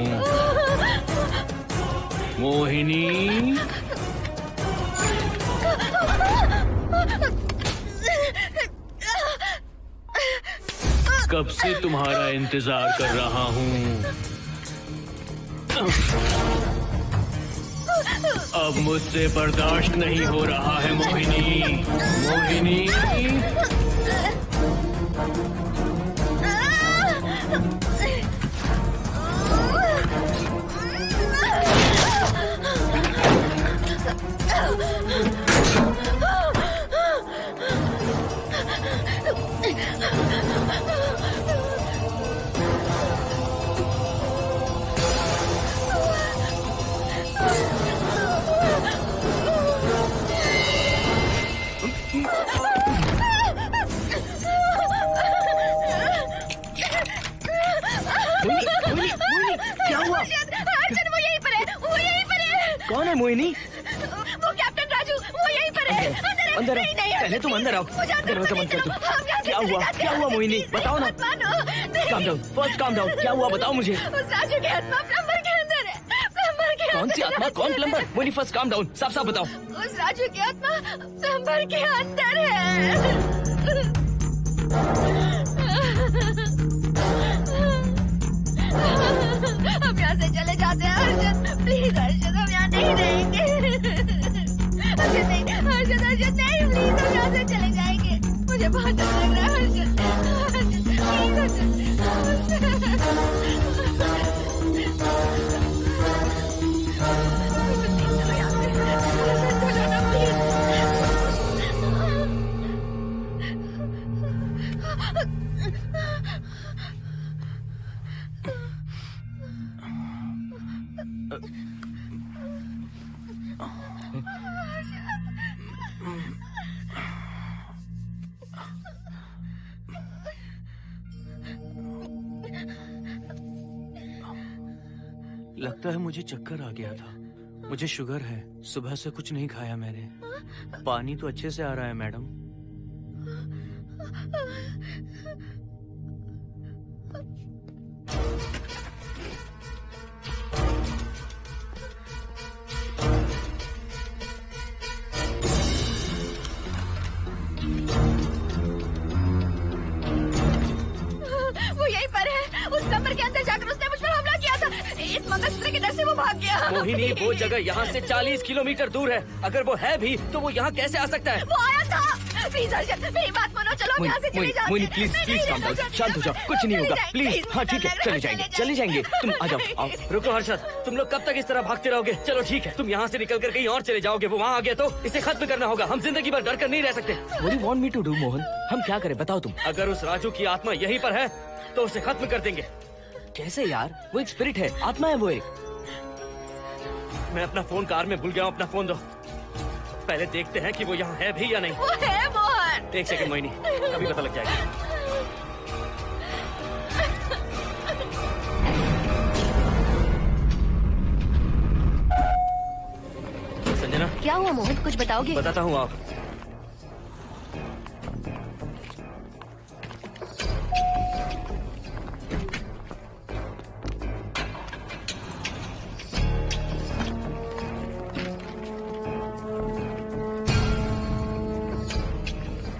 मोहिनी। कब से तुम्हारा इंतजार कर रहा हूँ। अब मुझसे बर्दाश्त नहीं हो रहा है मोहिनी। मोहिनी, कौन है मोहिनी? वो कैप्टन राजू, वो यहीं पर है। अंदर आओ। पहले तुम अंदर आओ। दरवाजा बंद कर दो। क्या हुआ? क्या हुआ मोहिनी? बताओ ना। Calm down, first calm down. क्या हुआ बताओ मुझे। उस राजू के हाथ में प्लम्बर के अंदर है। कौन सी आत्मा, कौन plumber? Mohini first calm down, साफ साफ बताओ। उस राजू की आत्मा प्लम्बर के अंदर है। हम यहाँ से चले जाते हैं हर्षद, प्लीज हर्षद, हम यहाँ नहीं रहेंगे। हर्षद नहीं, हर्षद हर्षद नहीं, प्लीज हम यहाँ से चले जाएंगे। मुझे बहुत डर लग रहा है हर्षद, हर्षद प्लीज हर्षद। लगता है मुझे चक्कर आ गया था। मुझे शुगर है, सुबह से कुछ नहीं खाया मैंने। पानी तो अच्छे से आ रहा है मैडम। वो यहीं पर है, उस कमरे के अंदर जाकर उसने मुझ पर हमला किया था। इस मंगलसूत्र के डर से वो भाग गया। मोहिनी, वो जगह यहाँ से 40 किलोमीटर दूर है। अगर वो है भी तो वो यहाँ कैसे आ सकता है? वो आया था। प्लीज हर्षद, मेरी बात मानो, चलो हम यहाँ से चले जाते हैं। Mohini please please calm down, शांत हो जाओ, कुछ नहीं होगा प्लीज। हाँ ठीक है, चले जाएंगे चले जाएंगे, तुम आ जाओ आओ। रुको हर्षद, तुम लोग कब तक इस तरह भागते रहोगे? चलो ठीक है, तुम यहाँ से निकल कर कहीं और चले जाओगे। वो वहाँ आ गया तो इसे खत्म करना होगा। हम जिंदगी भर डर कर नहीं रह सकते। What do you want me to do, Mohan? हम क्या करें बताओ तुम। अगर उस राजू की आत्मा यहीं पर है तो उसे खत्म कर देंगे। कैसे यार? वो एक स्पिरिट है, आत्मा है वो एक। मैं अपना फोन कार में भूल गया हूँ, अपना फोन दो। पहले देखते हैं कि वो यहाँ है भी या नहीं। वो है मोहन। एक सेकंड मोहिनी, अभी पता लग जाएगा। संजना, क्या हुआ मोहन, कुछ बताओगे? बताता हूँ आप।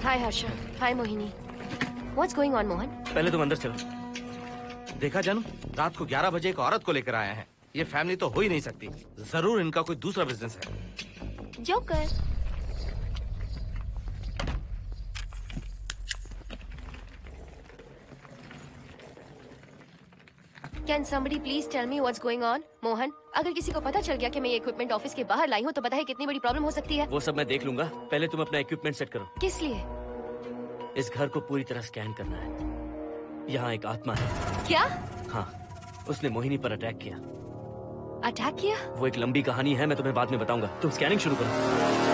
हाय हर्षा, हाय Mohini. What's going on, Mohan? पहले तुम अंदर चलो। देखा जानू, रात को 11 बजे एक औरत को लेकर आया है। ये फैमिली तो हो ही नहीं सकती। जरूर इनका कोई दूसरा बिजनेस है। Joker. Can somebody please tell me what's going on? Mohan, अगर किसी को पता चल गया कि मैं ये इक्विपमेंट ऑफिस के बाहर लाई हूँ तो बताइए कितनी बड़ी प्रॉब्लम हो सकती है। वो सब मैं देख लूंगा, पहले तुम अपना इक्विपमेंट सेट करो। किस लिए? इस घर को पूरी तरह स्कैन करना है। यहाँ एक आत्मा है। क्या? हाँ, उसने मोहिनी पर अटैक किया। अटैक किया? वो एक लंबी कहानी है, मैं तुम्हें बाद में बताऊंगा। तुम स्कैनिंग शुरू करो।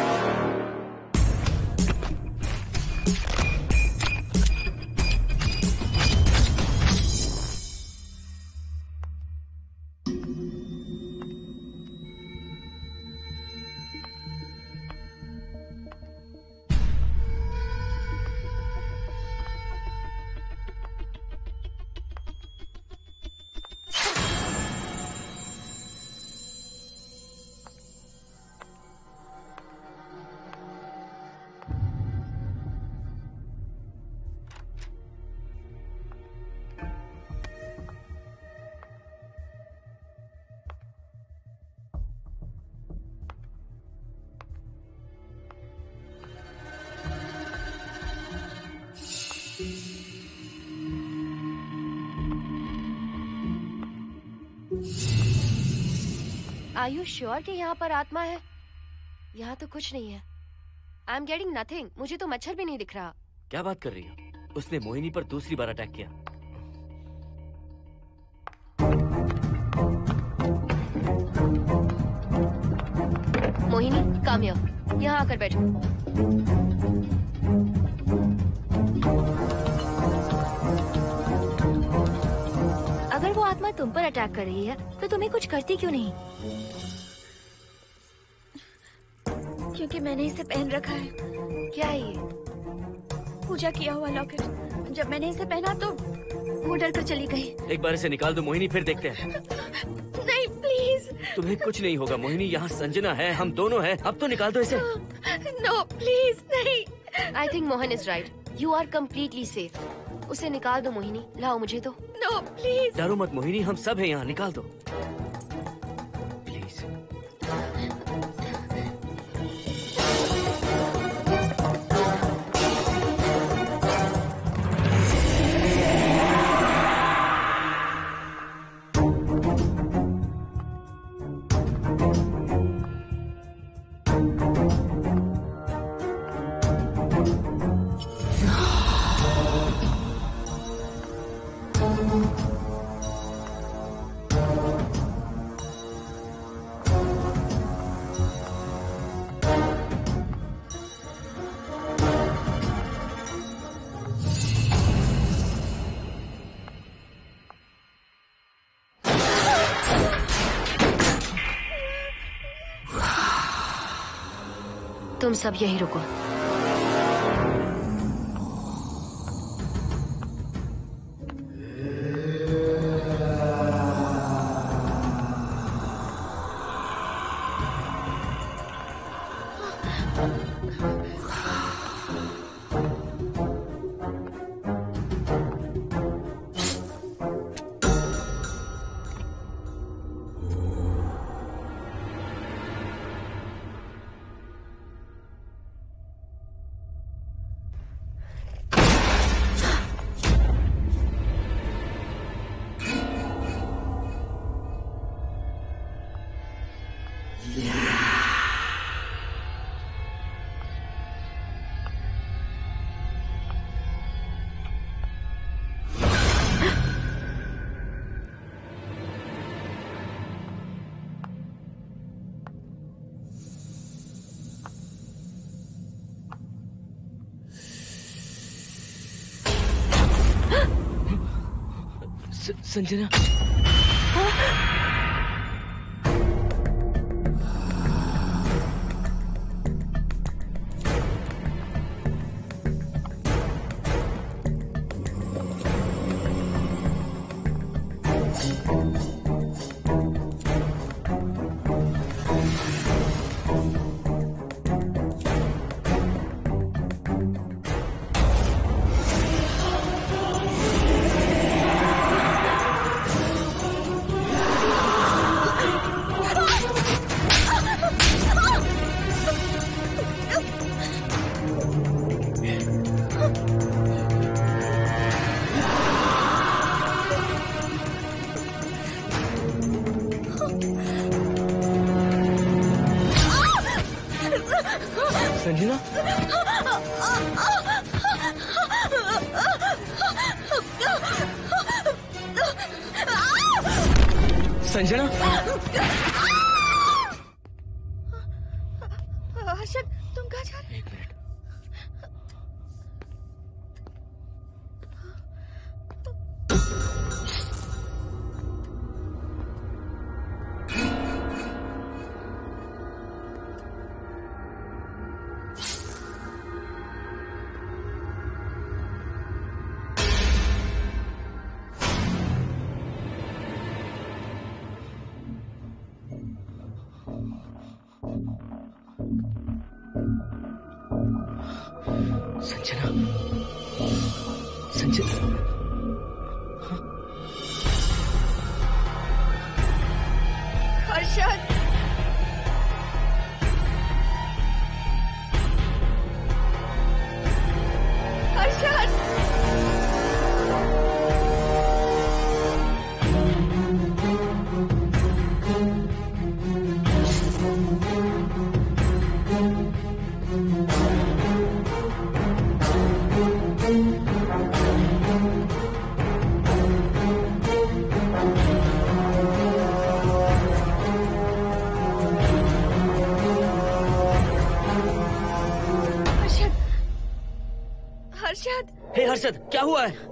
Are you sure कि यहाँ पर आत्मा है? यहाँ तो कुछ नहीं है। I'm getting nothing. मुझे तो मच्छर भी नहीं दिख रहा। क्या बात कर रही हो? उसने मोहिनी पर दूसरी बार अटैक किया। Mohini, come here. यहाँ आकर बैठो। अगर वो आत्मा तुम पर अटैक कर रही है तो तुम्हें कुछ करती क्यों नहीं? क्योंकि मैंने इसे पहन रखा है। क्या है ये? पूजा किया हुआ लॉकेट। जब मैंने इसे पहना तो वो डर कर चली गई। एक बार इसे निकाल दो मोहिनी, फिर देखते हैं। नहीं प्लीज। तुम्हें कुछ नहीं होगा मोहिनी, यहाँ संजना है, हम दोनों हैं। अब तो निकाल दो इसे। नो प्लीज नहीं। I think Mohan is right. You are completely safe. उसे निकाल दो मोहिनी, लाओ मुझे दो। No please. डरो मत मोहिनी, हम सब हैं यहाँ, निकाल दो प्लीज। तुम सब यही रुको। संजना, संजना, संजना, हर्षद तुम कहाँ जा रहे हो? एक मिनट। संजना, संजना, हर्षद, हर्षद, हर्षद। हे हर्षद, क्या हुआ है?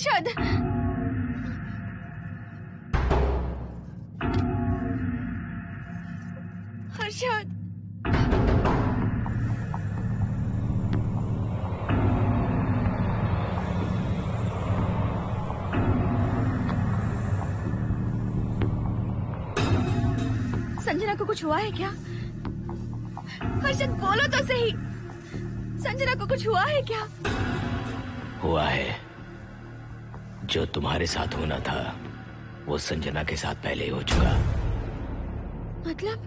हर्षद, हर्षद, संजना को कुछ हुआ है क्या? हर्षद बोलो तो सही, संजना को कुछ हुआ है क्या? हुआ है। जो तुम्हारे साथ होना था वो संजना के साथ पहले ही हो चुका। मतलब?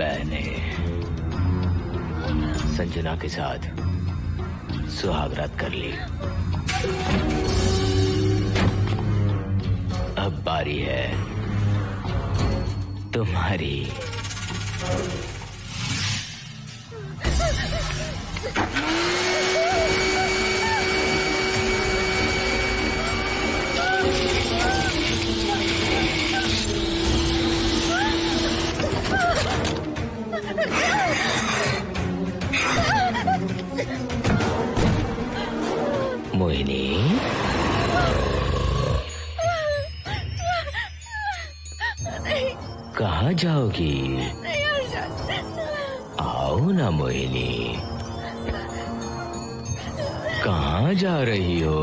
मैंने संजना के साथ सुहागरात कर ली। अब बारी है तुम्हारी। मोहिनी, कहाँ जाओगी? आओ ना मोहिनी, कहाँ जा रही हो?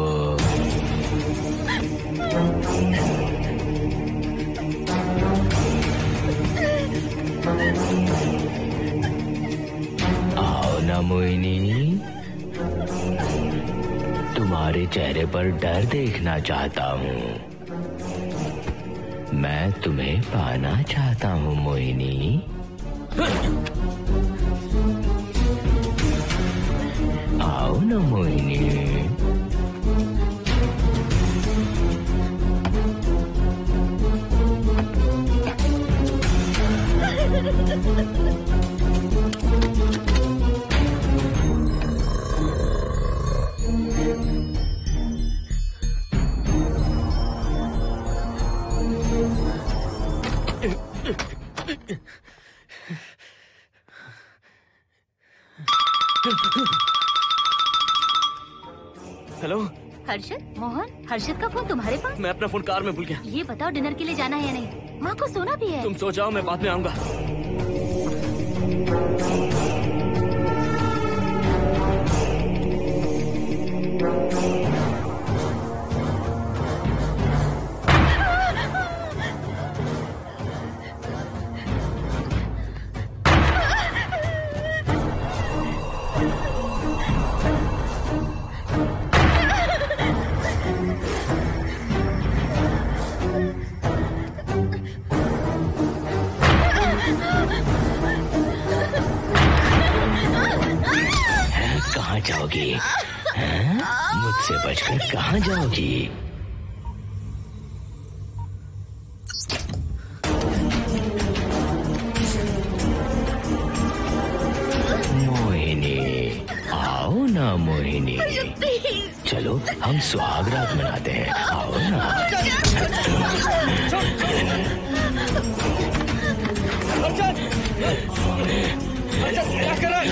आओ ना मोहिनी, तुम्हारे चेहरे पर डर देखना चाहता हूँ। मैं तुम्हें पाना चाहता हूँ मोहिनी। आओ ना मोहिनी। हेलो हर्षद, मोहन, हर्षद का फोन तुम्हारे पास? मैं अपना फोन कार में भूल गया। ये बताओ डिनर के लिए जाना है या नहीं? माँ को सोना भी है। तुम सो जाओ, मैं बाद में आऊंगा। कहाँ जाओगी? मुझसे बचकर कहाँ जाओगी? मोहिनी, आओ ना मोहिनी। चलो हम सुहागरात मनाते हैं, आओ ना। क्या कर रहा है?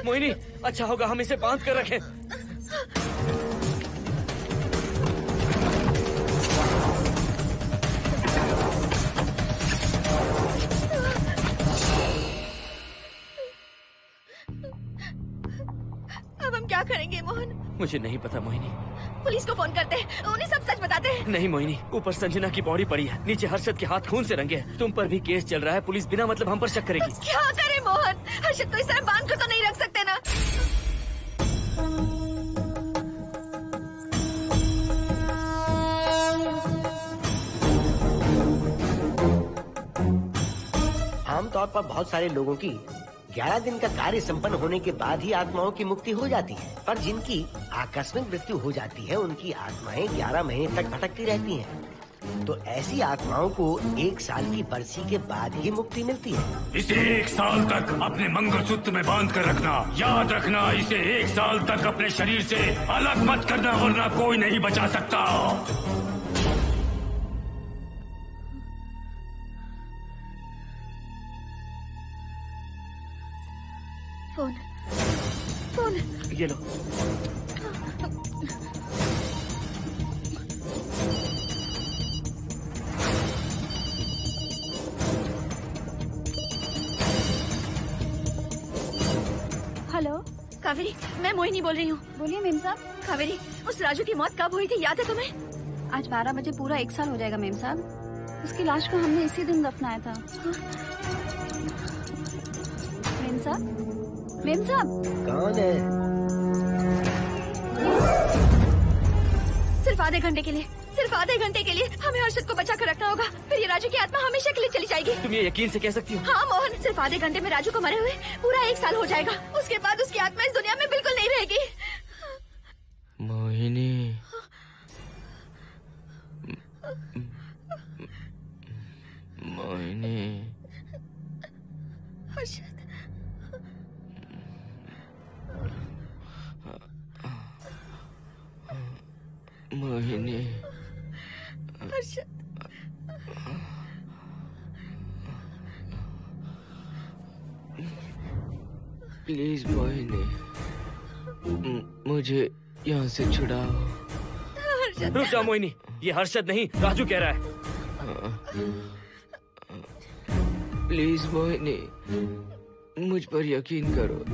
मोहिनी, अच्छा होगा हम इसे बांध कर रखें। मुझे नहीं पता मोहिनी। पुलिस को फोन करते, उन्हें सब सच बताते। नहीं मोहिनी, ऊपर संजना की बॉडी पड़ी है, नीचे हर्षद के हाथ खून से रंगे हैं। तुम पर भी केस चल रहा है, पुलिस बिना मतलब हम पर शक करेगी। क्या करे मोहन, हर्षद को इस तरह बांध कर तो नहीं रख सकते ना। आमतौर पर बहुत सारे लोगों की 11 दिन का कार्य संपन्न होने के बाद ही आत्माओं की मुक्ति हो जाती है, पर जिनकी आकस्मिक मृत्यु हो जाती है उनकी आत्माएं 11 महीने तक भटकती रहती हैं। तो ऐसी आत्माओं को 1 साल की बरसी के बाद ही मुक्ति मिलती है। इसे 1 साल तक अपने मंगलसूत्र में बांध कर रखना। याद रखना, इसे 1 साल तक अपने शरीर से अलग मत करना, वरना कोई नहीं बचा सकता। फोन ये लो। हेलो कावेरी, मैं मोहिनी बोल रही हूँ। बोलिए मेम साहब। कावेरी, उस राजू की मौत कब हुई थी, याद है तुम्हें? आज 12 बजे पूरा 1 साल हो जाएगा मेम साहब। उसकी लाश को हमने इसी दिन दफनाया था। मेम साहब, मेम साहब। कौन है? सिर्फ आधे घंटे के लिए, सिर्फ आधे घंटे के लिए हमें हर्षद को बचा कर रखना होगा, फिर ये राजू की आत्मा हमेशा के लिए चली जाएगी। तुम ये यकीन से कह सकती हो? हाँ मोहन, सिर्फ आधे घंटे में राजू को मरे हुए पूरा 1 साल हो जाएगा। उसके बाद उसकी आत्मा इस दुनिया में बिल्कुल नहीं रहेगी। मोहिनी, मोहिनी, हर्षद, मोहिनी, हर्षद, प्लीज मोहिनी, मुझे यहाँ से छुड़ाओ। रुक जाओ मोहिनी, ये हर्षद नहीं राजू कह रहा है। प्लीज मोहिनी, मुझ पर यकीन करो,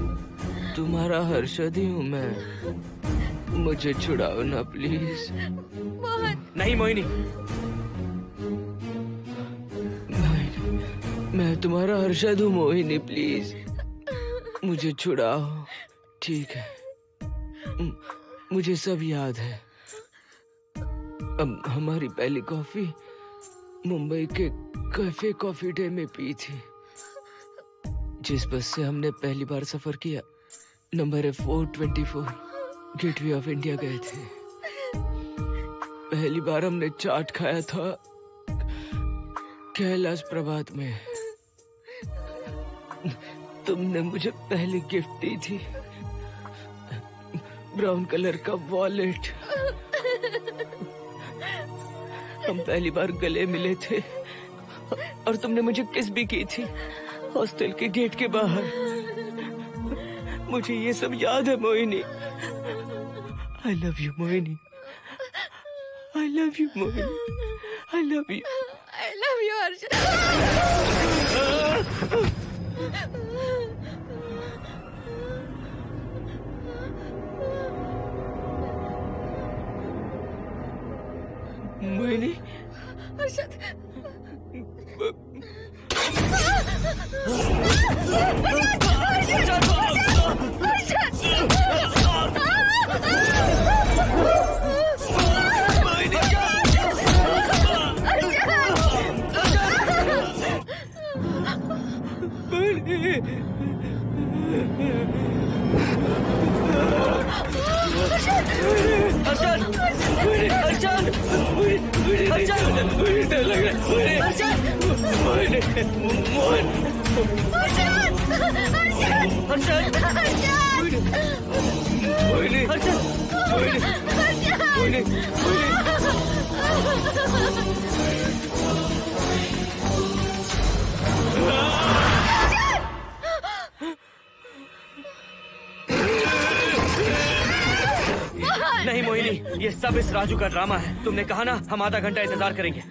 तुम्हारा हर्षद ही हूँ मैं। मुझे छुड़ाओ ना प्लीज। मोहन। नहीं मोहिनी, मैं तुम्हारा हर्षद हूँ मोहिनी, प्लीज मुझे छुड़ाओ। ठीक है, मुझे सब याद है। अब हमारी पहली कॉफी मुंबई के कैफे कॉफी डे में पी थी। जिस बस से हमने पहली बार सफर किया, नंबर है 424, गेटवे ऑफ इंडिया गए थे। पहली बार हमने चाट खाया था कैलाश प्रभात में। तुमने मुझे पहली गिफ्ट दी थी, ब्राउन कलर का वॉलेट। हम पहली बार गले मिले थे और तुमने मुझे किस भी की थी हॉस्टल के गेट के बाहर। मुझे ये सब याद है Mohini. I love you Mohini, I love you Mohini, I love you, I love you Harshad. Mohini, Harshad, नहीं मोहिनी, ये सब इस राजू का ड्रामा है। तुमने कहा ना हम आधा घंटा इंतजार करेंगे।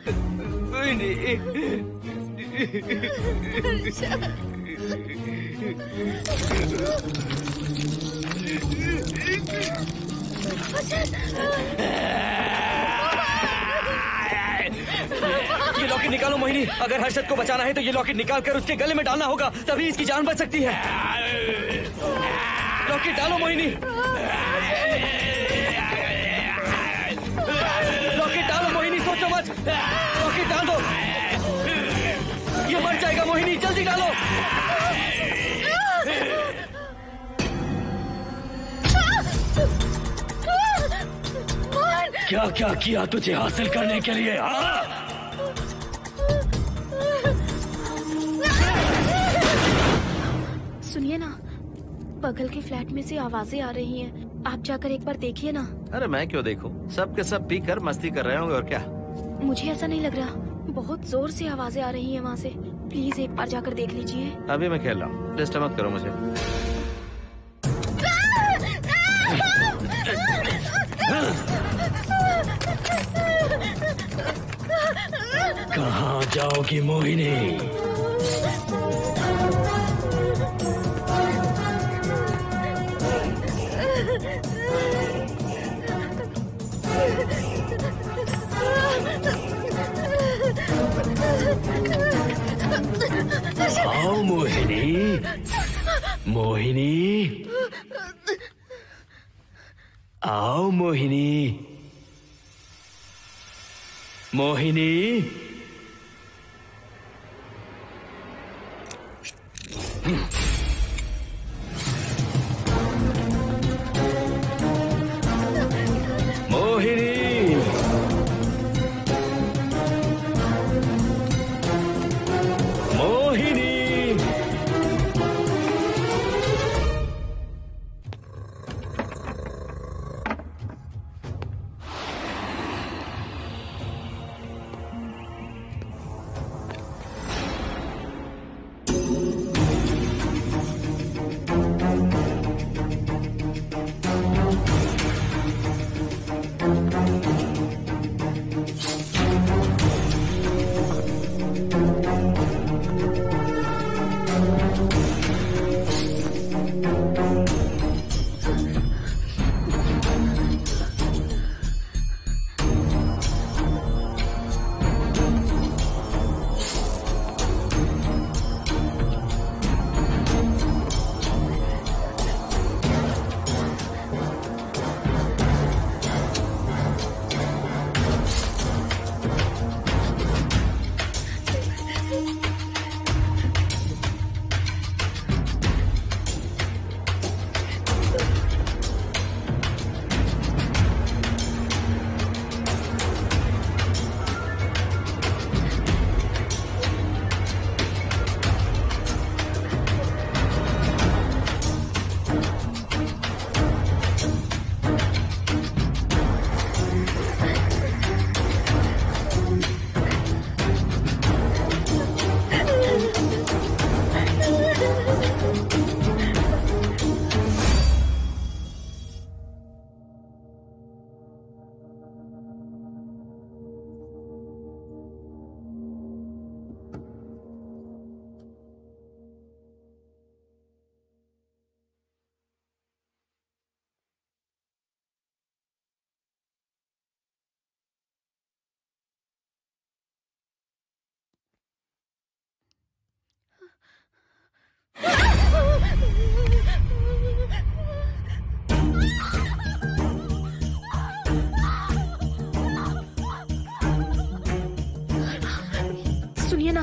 ये लॉकेट निकालो मोहिनी। अगर हर्षद को बचाना है तो ये लॉकेट निकाल कर उसके गले में डालना होगा, तभी इसकी जान बच सकती है। लॉकेट डालो मोहिनी। लॉकेट डालो मोहिनी, सोचो मत। लॉकेट डाल दो। ये मर जाएगा मोहिनी, जल्दी डालो। क्या क्या किया तुझे हासिल करने के लिए? सुनिए ना, बगल के फ्लैट में से आवाजें आ रही हैं। आप जाकर एक बार देखिए ना। अरे मैं क्यों देखूं? सब के सब पी कर मस्ती कर रहे होंगे और क्या। मुझे ऐसा नहीं लग रहा, बहुत जोर से आवाजें आ रही हैं वहाँ से। प्लीज एक बार जाकर देख लीजिए। अभी मैं खेल रहा हूँ, डिस्टर्ब मत करो मुझे। कहाँ जाओगी मोहिनी? आओ मोहिनी, मोहिनी, आओ मोहिनी, मोहिनी। मोहिनी, मोहिनी। सुनिए ना,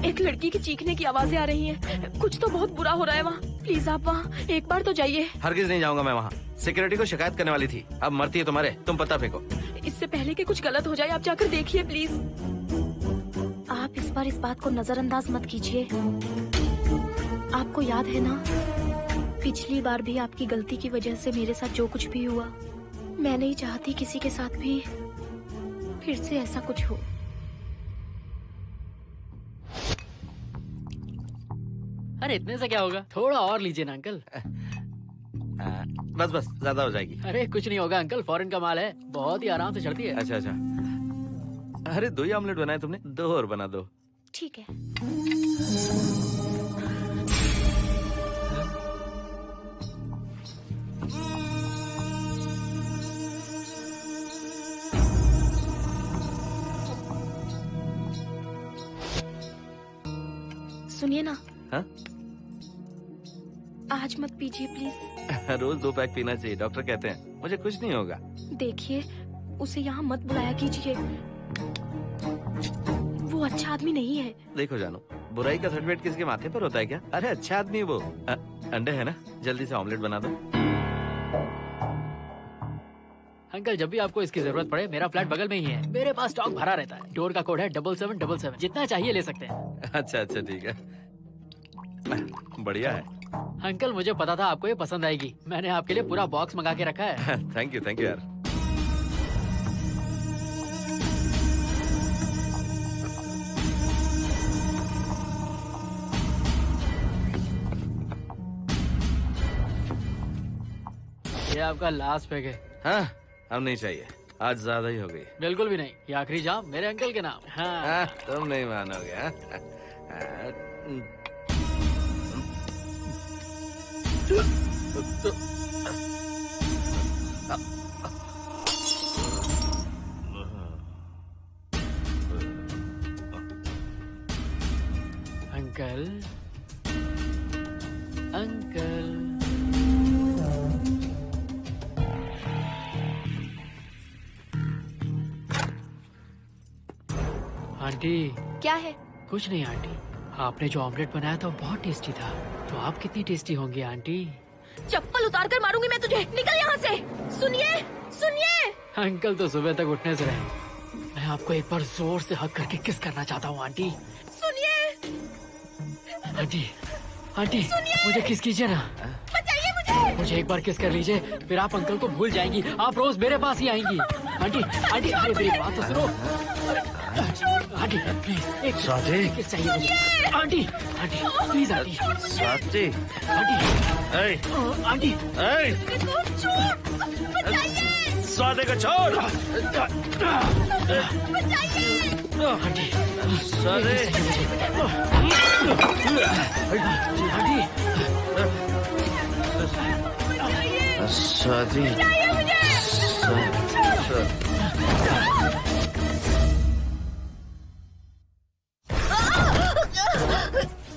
एक लड़की की चीखने की आवाजें आ रही हैं। कुछ तो बहुत बुरा हो रहा है वहाँ। प्लीज आप वहाँ एक बार तो जाइए। हरगिज नहीं जाऊंगा मैं वहाँ। सिक्योरिटी को शिकायत करने वाली थी, अब मरती है तुम्हारे। तुम पता फेंको। इससे पहले कि कुछ गलत हो जाए, आप जाकर देखिए प्लीज। आप इस बार इस बात को नजरअंदाज मत कीजिए। आपको याद है ना, पिछली बार भी आपकी गलती की वजह से मेरे साथ जो कुछ भी हुआ, मैं नहीं चाहती किसी के साथ भी फिर से ऐसा कुछ हो। अरे इतने से क्या होगा, थोड़ा और लीजिए ना अंकल। बस बस, ज्यादा हो जाएगी। अरे कुछ नहीं होगा अंकल, फॉरेन का माल है, बहुत ही आराम से चढ़ती है। अच्छा अच्छा। अरे 2 ही ऑमलेट बनाए तुमने, 2 और बना दो। ठीक है। सुनिए ना, हाँ? आज मत पीजिए प्लीज। रोज 2 पैक पीना चाहिए, डॉक्टर कहते हैं। मुझे कुछ नहीं होगा। देखिए, उसे यहाँ मत बुलाया कीजिए, वो अच्छा आदमी नहीं है। देखो जानू, बुराई का सर्टिफिकेट किसी के माथे पर होता है क्या? अरे अच्छा आदमी है वो। अंडे है ना, जल्दी से ऑमलेट बना दो। अंकल, जब भी आपको इसकी जरूरत पड़े, मेरा फ्लैट बगल में ही है। मेरे पास स्टॉक भरा रहता है। डोर का कोड है 7777। जितना चाहिए ले सकते हैं। अच्छा अच्छा ठीक है, बढ़िया है। अंकल, मुझे पता था आपको ये पसंद आएगी। मैंने आपके लिए पूरा बॉक्स मंगा के रखा है। थैंक यू यार। ये आपका लास्ट पैक है। हाँ, अब नहीं चाहिए, आज ज्यादा ही हो गई। बिल्कुल भी नहीं, ये आखिरी जाम मेरे अंकल के नाम। हाँ। तुम नहीं मानोगे। Uncle, uncle, aunty. क्या है? कुछ नहीं आंटी, आपने जो ऑमलेट बनाया था वो बहुत टेस्टी था। तो आप कितनी टेस्टी होंगी आंटी? चप्पल उतार कर मारूंगी मैं तुझे। निकल यहाँ से। सुनिए, सुनिए। अंकल तो सुबह तक उठने से रहे। मैं आपको एक बार जोर से हक करके किस करना चाहता हूँ आंटी। सुनिए। आंटी, आंटी, मुझे किस कीजिए ना। बचाइए मुझे। मुझे एक बार किस कर लीजिए, फिर आप अंकल को भूल जाएंगी। आप रोज मेरे पास ही आएंगी। आंटी, आंटी, अरे मेरी बात तो सुनो। आंटी प्लीज, एक किस चाहिए मुझे। Aunty, aunty please, aunty. Swati, aunty, aunty, Swati को छोड़। आंटी, स्वाति, स्वाति,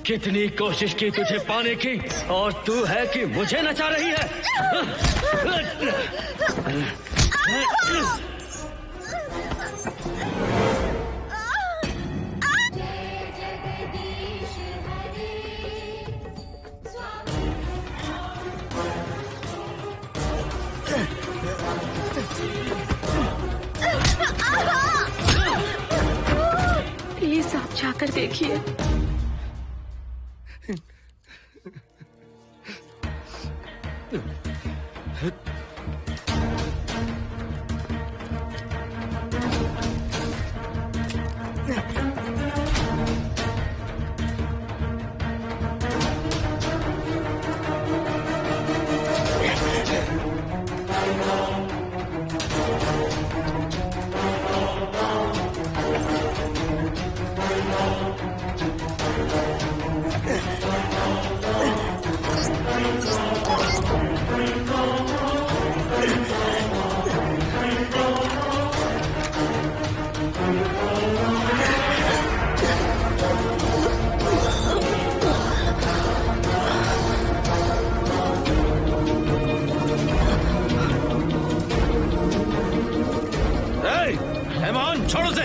कितनी कोशिश की तुझे पाने की, और तू है कि मुझे नचा रही है। प्लीज आप जाकर देखिए। छोड़ो से।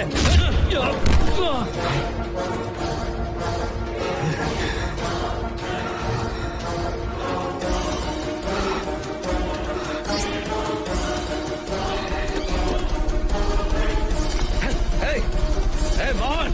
Hey, Mon!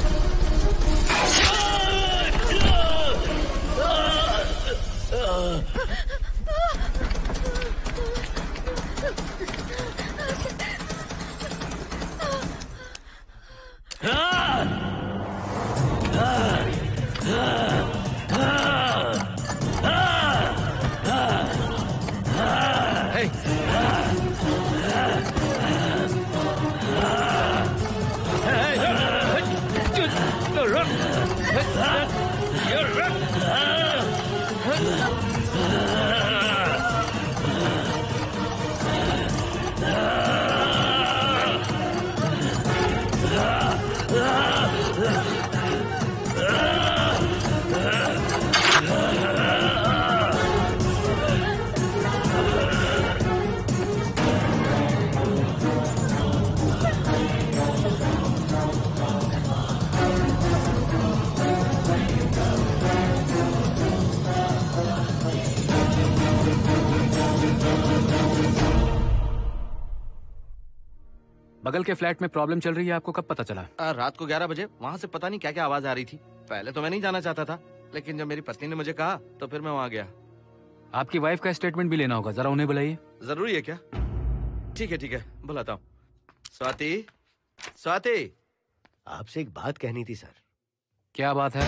बगल के फ्लैट में प्रॉब्लम चल रही है, आपको कब पता चला? रात को 11 बजे वहाँ से पता नहीं क्या क्या आवाज आ रही थी। पहले तो मैं नहीं जाना चाहता था, लेकिन जब मेरी पत्नी ने मुझे कहा तो फिर मैं वहाँ गया। आपकी वाइफ का स्टेटमेंट भी लेना होगा, जरा उन्हें बुलाइए। जरूरी है क्या? ठीक है, बुलाता हूँ। स्वाति, स्वाति, आपसे एक बात कहनी थी सर। क्या बात है?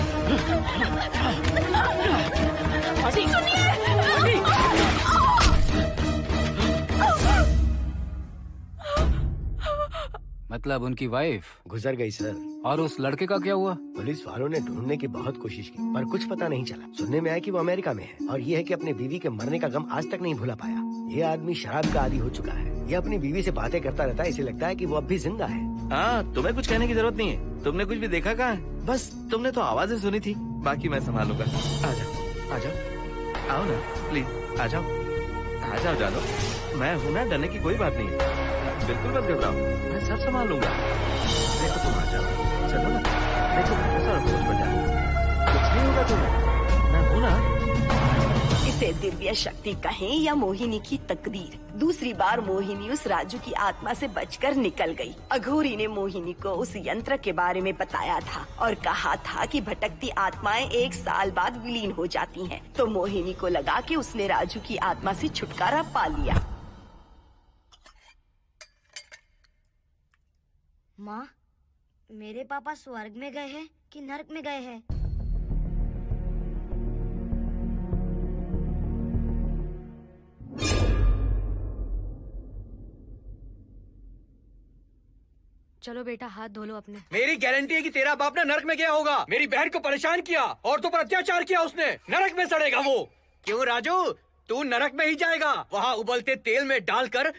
मतलब उनकी वाइफ गुजर गई सर। और उस लड़के का क्या हुआ? पुलिस वालों ने ढूंढने की बहुत कोशिश की पर कुछ पता नहीं चला। सुनने में आया कि वो अमेरिका में है और ये है कि अपने बीवी के मरने का गम आज तक नहीं भुला पाया। ये आदमी शराब का आदी हो चुका है। ये अपनी बीवी से बातें करता रहता है, इसे लगता है कि वो अब भी जिंदा है। हाँ, तुम्हें कुछ कहने की जरूरत नहीं है। तुमने कुछ भी देखा कहाँ है? बस तुमने तो आवाजें सुनी थी, बाकी मैं संभालूंगा। आ जाओ, आओ ना प्लीज, आ जाओ जानो। मैं हूँ ना, डरने की कोई बात नहीं है। बिल्कुल मत घबराओ, मैं सब संभाल लूंगा। देखो तुम आ जाओ, चलो ना। देखो कैसा अफसोस बचा, कुछ नहीं होगा तुम्हें, मैं हूँ ना। इसे दिव्य शक्ति कहें या मोहिनी की तकदीर, दूसरी बार मोहिनी उस राजू की आत्मा से बचकर निकल गई। अघोरी ने मोहिनी को उस यंत्र के बारे में बताया था और कहा था कि भटकती आत्माएं 1 साल बाद विलीन हो जाती हैं। तो मोहिनी को लगा कि उसने राजू की आत्मा से छुटकारा पा लिया। माँ, मेरे पापा स्वर्ग में गए हैं कि नरक में गए हैं? चलो बेटा, हाथ धो लो अपने। मेरी गारंटी है कि तेरा बाप ना नरक में गया होगा। मेरी बहन को परेशान किया, औरतों पर अत्याचार किया उसने। नरक में सड़ेगा वो। क्यों राजू, तू नरक में ही जाएगा। वहाँ उबलते तेल में डालकर